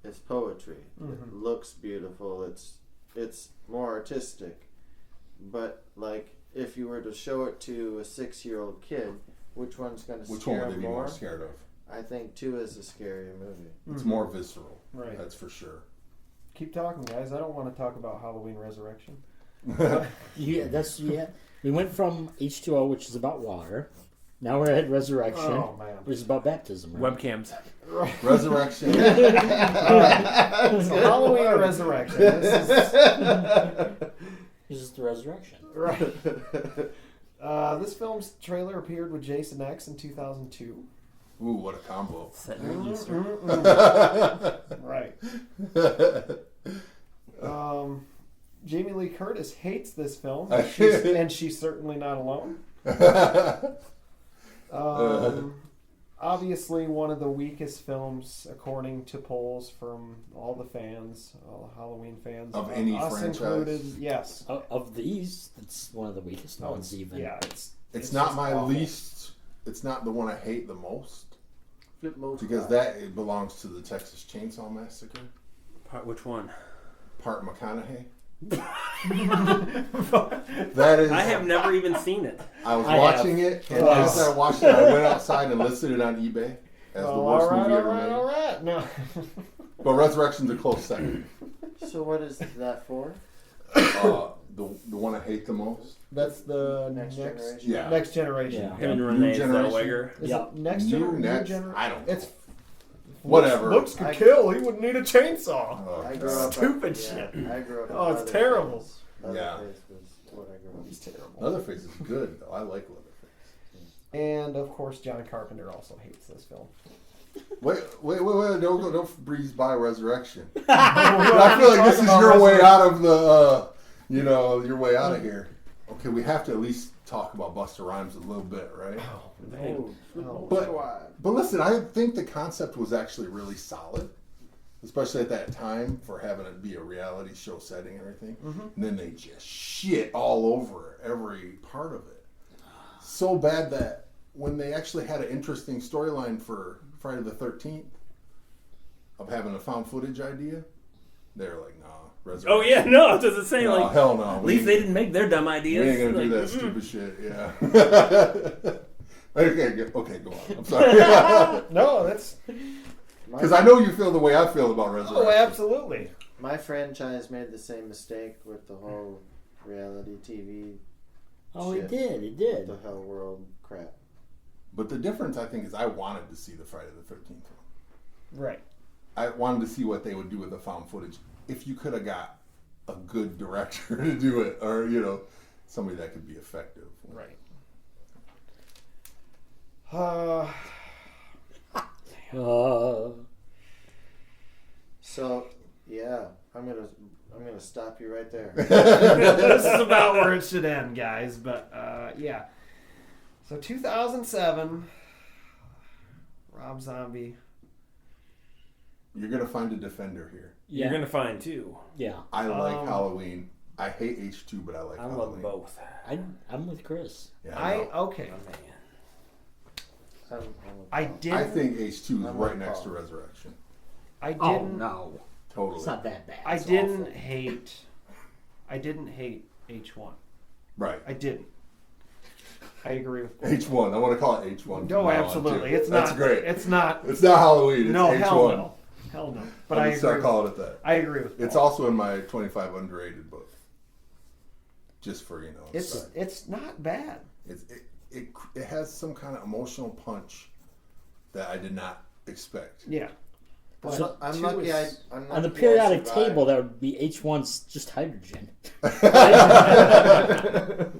It's poetry. It looks beautiful. It's more artistic. But like, if you were to show it to a 6-year-old kid, which one's going to Which one scare would they him be more more? scared of? I think 2 is a scarier movie. It's more visceral. Right. That's for sure. Keep talking, guys. I don't want to talk about Halloween Resurrection. Yeah. We went from H2O, which is about water. Now we're at Resurrection, Oh man. which is about baptism. Right? Webcams. Resurrection. So Halloween Resurrection. This is This is the Resurrection. right. This film's trailer appeared with Jason X in 2002. Ooh, what a combo. Set in Easter. Right. Jamie Lee Curtis hates this film, and she's certainly not alone. Obviously, one of the weakest films, according to polls from all the fans, all the Halloween fans, Of any us franchise? included. Yes. Of these, it's one of the weakest ones. Even Yeah, It's not just my awful. least. It's not the one I hate the most Flip mode. because that it belongs to the Texas Chainsaw Massacre. Which one? Part McConaughey. That is. I have never even seen it. I was I watching it, and as I watched it, I went outside and listed it on eBay as the worst movie ever made. all right. No. But Resurrection's a close second. So what is that for? The one I hate the most. That's the Next Generation? Yeah. Next generation. Yeah. Him and New Renee Generation. Zellweger. Is Yeah. it next New generation? next. I don't know. It's Whatever. Looks could kill. He wouldn't need a chainsaw. Oh, I grew God. up. Stupid yeah, shit. I grew up. Oh, it's on terrible. Yeah. Leatherface was what I grew up. He's terrible. Leatherface is good though. I like Leatherface. And of course, John Carpenter also hates this film. Wait! Don't breeze by Resurrection. I feel like this is your way out of the, your way out of here. Okay, we have to at least talk about Busta Rhymes a little bit, right? But listen, I think the concept was actually really solid, especially at that time for having it be a reality show setting and everything. And then they just shit all over every part of it. So bad that when they actually had an interesting storyline for Friday the 13th of having a found footage idea, they're like, nah, Resurrection. Oh yeah, no, I was just saying No, like hell no. at least they didn't make their dumb We ideas. ain't gonna do Like, that stupid shit. Yeah. Okay, go on. I'm sorry. No, that's Because I know you feel the way I feel about Resurrection. absolutely. My franchise made the same mistake with the whole reality TV, Oh, Shit. it did. the Hell World crap. But the difference, I think, is I wanted to see the Friday the 13th one. Right. I wanted to see what they would do with the found footage. If you could have got a good director to do it, or somebody that could be effective. Right. So yeah, I'm gonna stop you right there. This is about where it should end, guys. But yeah. So 2007, Rob Zombie. You're gonna find a defender here. Yeah. You're gonna find two. Yeah. I like Halloween. I hate H2, but I like I Halloween. love both. I'm with Chris. Yeah, I know. Okay. Oh, man. I didn't. I think H2 is I'm right with next to Paul. Resurrection. I didn't. Oh no, Totally. it's not that bad. I It's didn't awful. hate. I didn't hate H1. Right. I didn't. I agree with. H1. I want to call it H1. from No, now on, absolutely. too. It's That's not. great. It's not. It's not Halloween. It's No, H1. hell no. Hell no. But I'm I gonna start agree. calling it that. I agree with. It's Paul. also in my 25 underrated book. Just for It's not bad. it has some kind of emotional punch that I did not expect. Yeah. But So- I'm two lucky. is- I'm On the lucky I periodic survived. table, that would be H1's just hydrogen.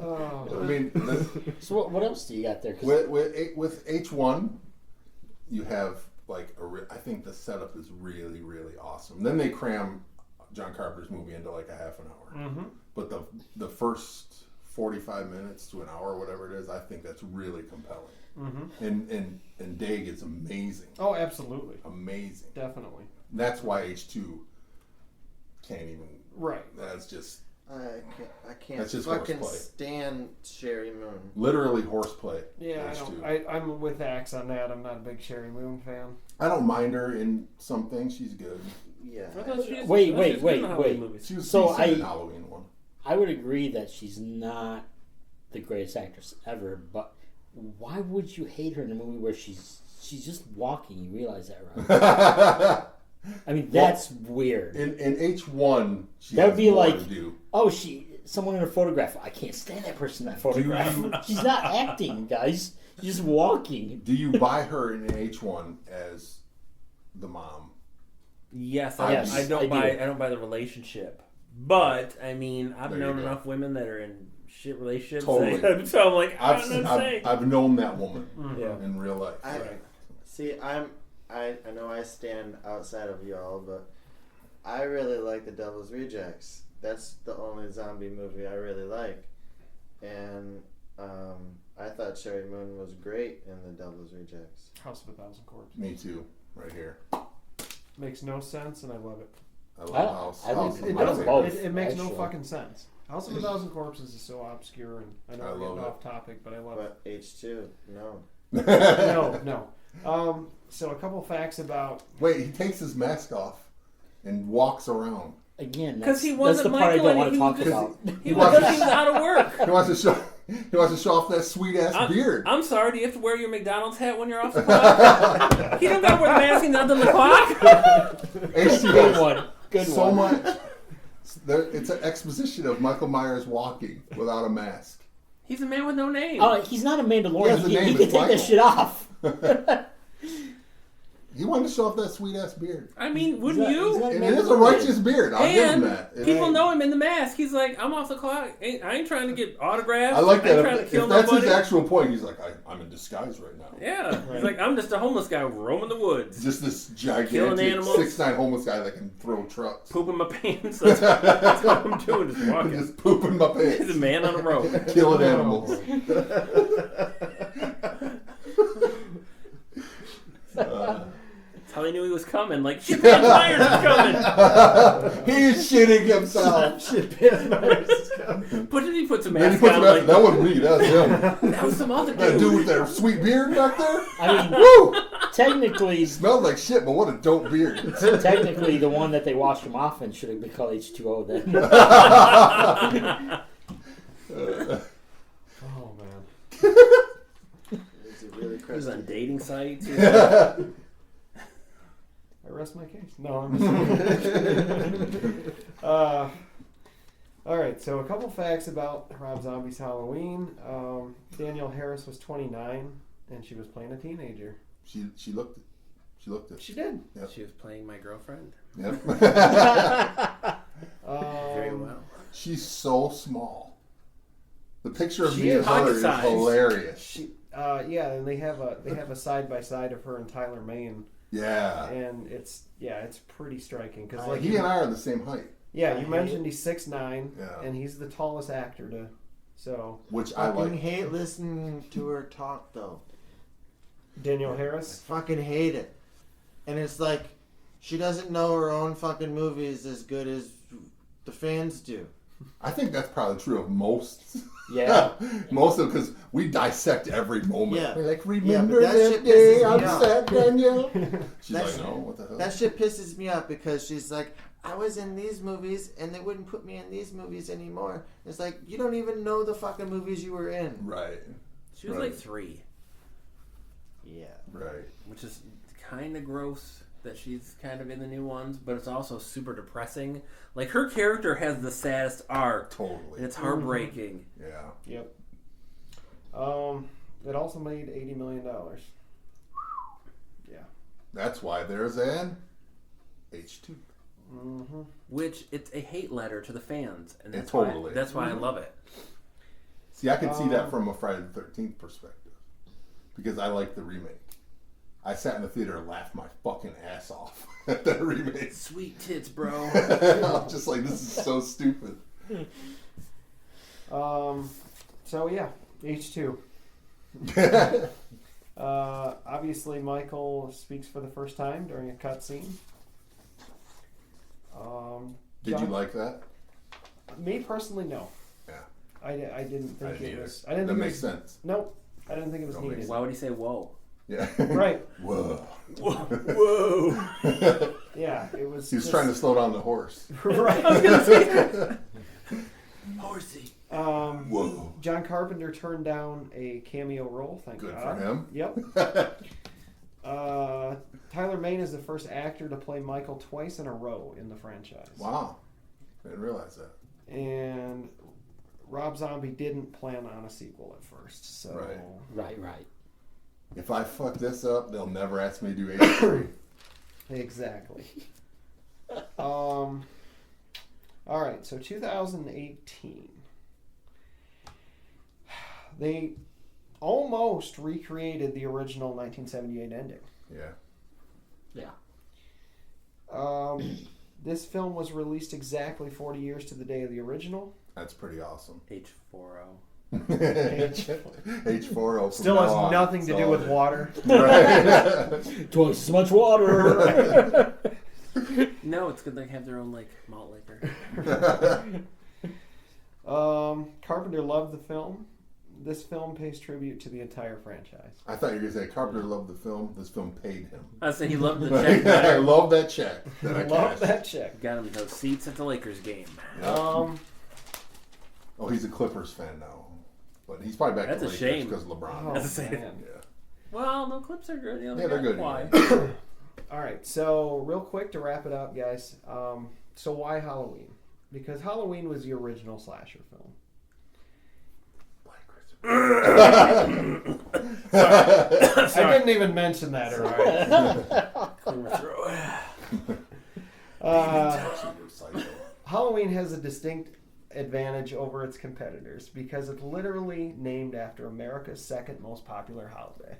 Oh. I mean, So what else do you got there? 'Cause with H1, you have like I think the setup is really, really awesome. Then they cram John Carpenter's movie into like a half an hour. Mm-hmm. But the first 45 minutes to an hour, whatever it is, I think that's really compelling. Mm-hmm. And Daig is amazing. Oh, absolutely. Amazing. Definitely. And that's why H2 can't even. Right. That's just I can't That's just fucking horseplay. stand Sherry Moon. literally horseplay. Yeah, H2. I'm with Axe on that. I'm not a big Sherry Moon fan. I don't mind her in some things. She's good. Yeah. I thought she was- Wait, I thought she wait, was good in wait, the Halloween wait. movies. She was So decent in I- Halloween one. I would agree that she's not the greatest actress ever, but why would you hate her in a movie where she's just walking? You realize that, right? I mean, that's weird. In H1, she That has would be more like- to do. Oh, someone in a photograph. I can't stand that person in that photograph. She's not acting, guys. She's just walking. Do you buy her in H1 as the mom? Yes, Yes, I don't I buy. do. I don't buy the relationship. But I mean, I've There you known go. enough women that are in shit relationships. Totally. So I'm like, I don't know what to say. I've known that woman Yeah. in real life. See, I know I stand outside of y'all, but I really like The Devil's Rejects. That's the only zombie movie I really like, and I thought Sherry Moon was great in The Devil's Rejects. House of a Thousand Corpses. Me too, right here. Makes no sense, and I love it. I love House. I like- House It is my doesn't. favorite. both, It makes no actually. fucking sense. House of a Thousand Corpses is so obscure, and I know I we're love getting it. off topic, but I love it. But H2, no. No. So a couple facts about. Wait, he takes his mask off and walks around. Again, Because that's, he that's wasn't the part I Michael don't and want to he talk was about. He was out of work. He wants to show off that sweet ass beard. I'm sorry. Do you have to wear your McDonald's hat when you're off the clock? He don't got to wear the mask and nothing the clock. H2 Good has one. Good so one. much. It's an exposition of Michael Myers walking without a mask. He's a man with no name. He's not a He Mandalorian. has a He, name, he can it's take Michael. that shit off. He wanted to show off that sweet ass beard. I mean, He's wouldn't not- you? he's not And it is a righteous beard. I'll give him And that. people know him in the mask. He's like, I'm off the clock. I ain't trying to get autographs. I like I ain't that. trying to If kill that's nobody. his actual point, he's like, I'm in disguise right now. Yeah. He's like, I'm just a homeless guy roaming the woods, Just this Killing gigantic animals. 6'9" homeless guy that can throw trucks. pooping my pants. That's what I'm doing, just walking. Just pooping my He's a pants. man on a road. Killing animals. That's how they knew he was coming. Like, shit, man, Myers is coming. He's shitting himself. Shit, Ben Myers is coming. But then he puts a Then he mask puts on. him out. Like, That wasn't me. That was him. that was some other That dude dude. with that sweet beard back there. I mean, Woo! technically, Smells like shit, but what a dope beard. technically, the one that they washed him off in should have been called H2O then. Oh man. Is it really He was crusty? on dating sites. I rest my case. No, I'm just all right, so a couple facts about Rob Zombie's Halloween. Danielle Harris was 29, and she was playing a teenager. She looked it. She looked it. She did. Yep. She was playing my girlfriend Yep. very well. She's so small. The picture of She me is and her pocket is size. hilarious. She, yeah, and they have a side by side of her and Tyler Mane, Yeah. and it's pretty striking because Like he and I are the same height, yeah, you mentioned he's 6'9", Yeah. and he's the tallest actor to, so which I fucking like. hate listening to her talk though. Danielle I Harris. fucking hate it. And it's like she doesn't know her own fucking movies as good as the fans do. I think that's probably true of most. Yeah. Most of because we dissect every moment. Yeah. We're like, Yeah, remember but that that shit day pisses on me off. set, Danielle? She's That's- like, no, what the hell? That shit pisses me off because she's like, I was in these movies and they wouldn't put me in these movies anymore. It's like, you don't even know the fucking movies you were in. Right. She was Right. like 3, Yeah. Right. which is kind of gross that she's kind of in the new ones, but it's also super depressing. Like her character has the saddest arc, Totally. and it's heartbreaking. Yeah. Yep. It also made $80 million. Yeah. That's why there's an H2. Mm-hmm. Which it's a hate letter to the fans, and It that's totally why that's why I Mhm. love it. See, I can see that from a Friday the 13th perspective because I like the remake. I sat in the theater and laughed my fucking ass off at that remake. Sweet tits, bro. I'm just like, this is so stupid. So yeah, H2. Obviously, Michael speaks for the first time during a cutscene. Did you John- like that? Me personally, no. Yeah. I didn't think I didn't it either. was. I didn't That think makes it was, sense. Nope. I didn't think it was Don't make needed. Why would he say whoa? Yeah. Right. Whoa. Whoa. Yeah. It was. He was just- trying to slow down the horse. Right. Horsey. Whoa. John Carpenter turned down a cameo role. Thank Good God. for him. Yep. Tyler Mane is the first actor to play Michael twice in a row in the franchise. Wow. I didn't realize that. And Rob Zombie didn't plan on a sequel at first. So Right. Right. If I fuck this up, they'll never ask me to do H3. Exactly. All right, so 2018. They almost recreated the original 1978 ending. Yeah. This film was released exactly 40 years to the day of the original. That's pretty awesome. H40. H4O. Still has nothing to do with water. Right. Twice as much water. No, it's good they have their own like malt liquor. Carpenter loved the film. This film pays tribute to the entire franchise. I thought you were going to say Carpenter loved the film. This film paid him. I said he loved the check I better. love that check that I Love cashed. that check. Got him those seats at the Lakers game. Yeah. Oh, he's a Clippers fan now. But he's probably back That's to a Lakers shame. because LeBron. Oh, That's a- man. Yeah. Well, no, Clips are good. You know, Yeah, they're good. Why? All right, so real quick to wrap it up, guys. So why Halloween? Because Halloween was the original slasher film. I didn't even mention that earlier. Clear my throat. Halloween has a distinct advantage over its competitors because it's literally named after America's second most popular holiday.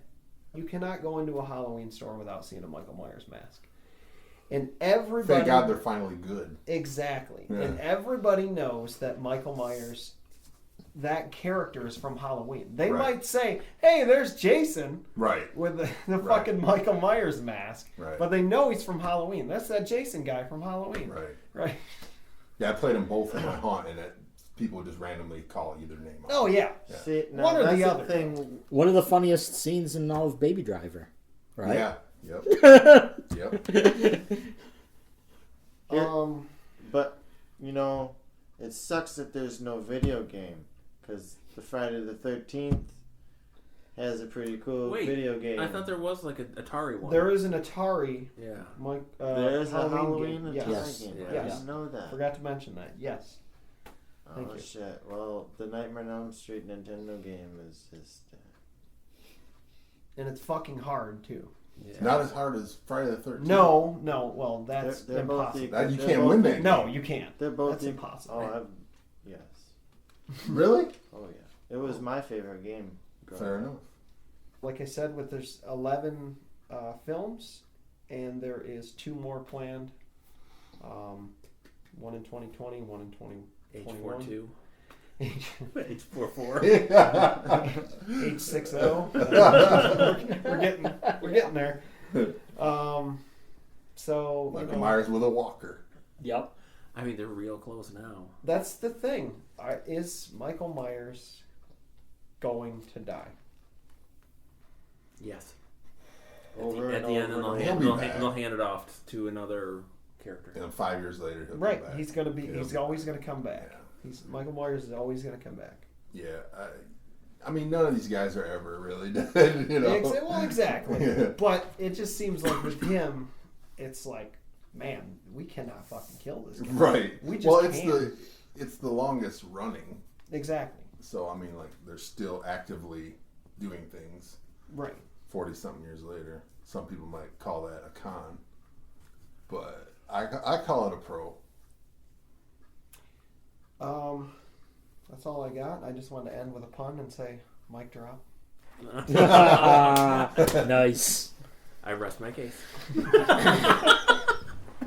You cannot go into a Halloween store without seeing a Michael Myers mask. And everybody... Thank God they're finally good. Exactly. Yeah. And everybody knows that Michael Myers, that character is from Halloween. They Right. might say, hey, there's Jason Right. with the Right. fucking Michael Myers mask. Right. But they know he's from Halloween. That's that Jason guy from Halloween. Right. Right. Yeah, I played them both in my haunt, and people would just randomly call either name out. Oh, yeah. Yeah. See, now One or that's the the other. thing. One of the funniest scenes in all of Baby Driver. right? Yeah. Yep. Yep. But you know, it sucks that there's no video game because the Friday the 13th has a pretty cool video game. I thought there was like an Atari one. There is an Atari. Yeah. There's a Halloween game. Atari Yes. game. Yeah. I Yes. didn't know that. Forgot to mention that. Yes. Thank Oh you. shit! Well, the Nightmare on Elm Street Nintendo game is just. And it's fucking hard too. It's not as hard as Friday the 13th. No. Well, that's They're both impossible. That you they're can't both win the- that. No, you can't. They're both That's the- impossible. Oh, yes. Really? Oh yeah. It was my favorite game. growing Fair up. enough. Like I said, there's 11 films, and there is 2 more planned. One in 2020, one in 2021. H42. H44. H60. we're getting there. So Michael Myers with a walker. Yep. I mean, they're real close now. that's the thing. Is Michael Myers going to die? Yes. Over At and the end, over and and He'll be back. they'll hand it off to another character. And 5 years later, he'll Right. come back. He's gonna be. He'll He's be always back. gonna come back. Yeah. Michael Myers is always gonna come back. Yeah. I mean, none of these guys are ever really dead, you know. Well, exactly. Yeah. But it just seems like with him, it's like, man, we cannot fucking kill this guy. Right. We just well, can't. it's the longest running. Exactly. So I mean, like they're still actively doing things Right. 40-something years later. Some people might call that a con, but I call it a pro. That's all I got. I just wanted to end with a pun and say, mic drop. Nice. I rest my case.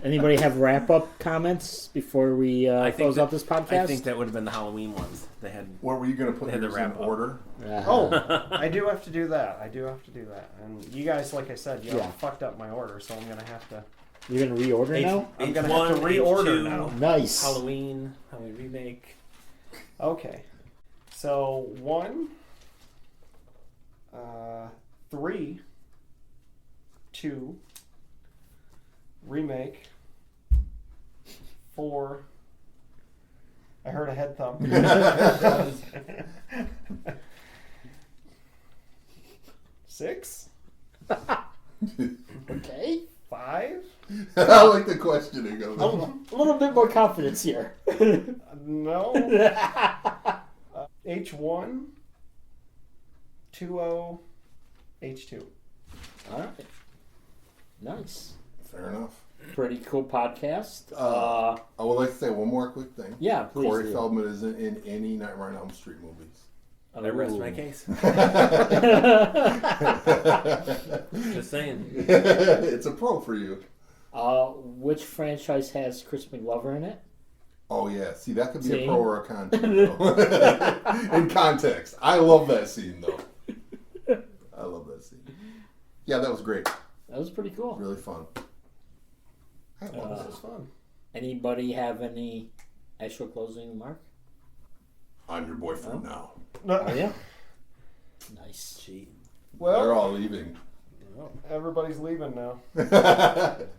Anybody have wrap-up comments before we close out this podcast? I think that would have been the Halloween ones. They had. What were you going to put They had yours the in wrap up. order? Oh, I do have to do that. And you guys, like I said, you all Yeah. fucked up my order, so I'm going to have to... You're going to reorder now? I'm gonna have to reorder now. Nice. Halloween remake. Okay. So, 1, 3, 2, remake, 4, I heard a head thump. 6, Okay. 5, I like the questioning of it. A little bit more confidence here. no, H1, 2O, H2. All right. Nice. Fair enough. Pretty cool podcast. I would like to say one more quick thing. Yeah, please Corey do. Feldman isn't in any Nightmare on Elm Street movies. I rest Ooh. my case. Just saying. It's a pro for you. Which franchise has Chris McLover in it? Oh yeah, see that could be See? a pro or a con. Too, though. In context, I love that scene though. I love that scene. Yeah, that was great. That was pretty cool. Really fun. I love This this. is fun. Anybody have any actual closing remark? I'm your boyfriend now. Oh yeah. Nice. Gee. They're Well, all leaving. everybody's leaving now.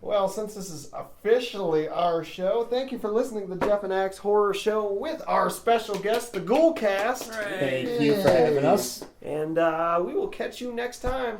Well, since this is officially our show, thank you for listening to the Jeff and Axe Horror Show with our special guest, the Ghoulcast. Thank you for having us. And we will catch you next time.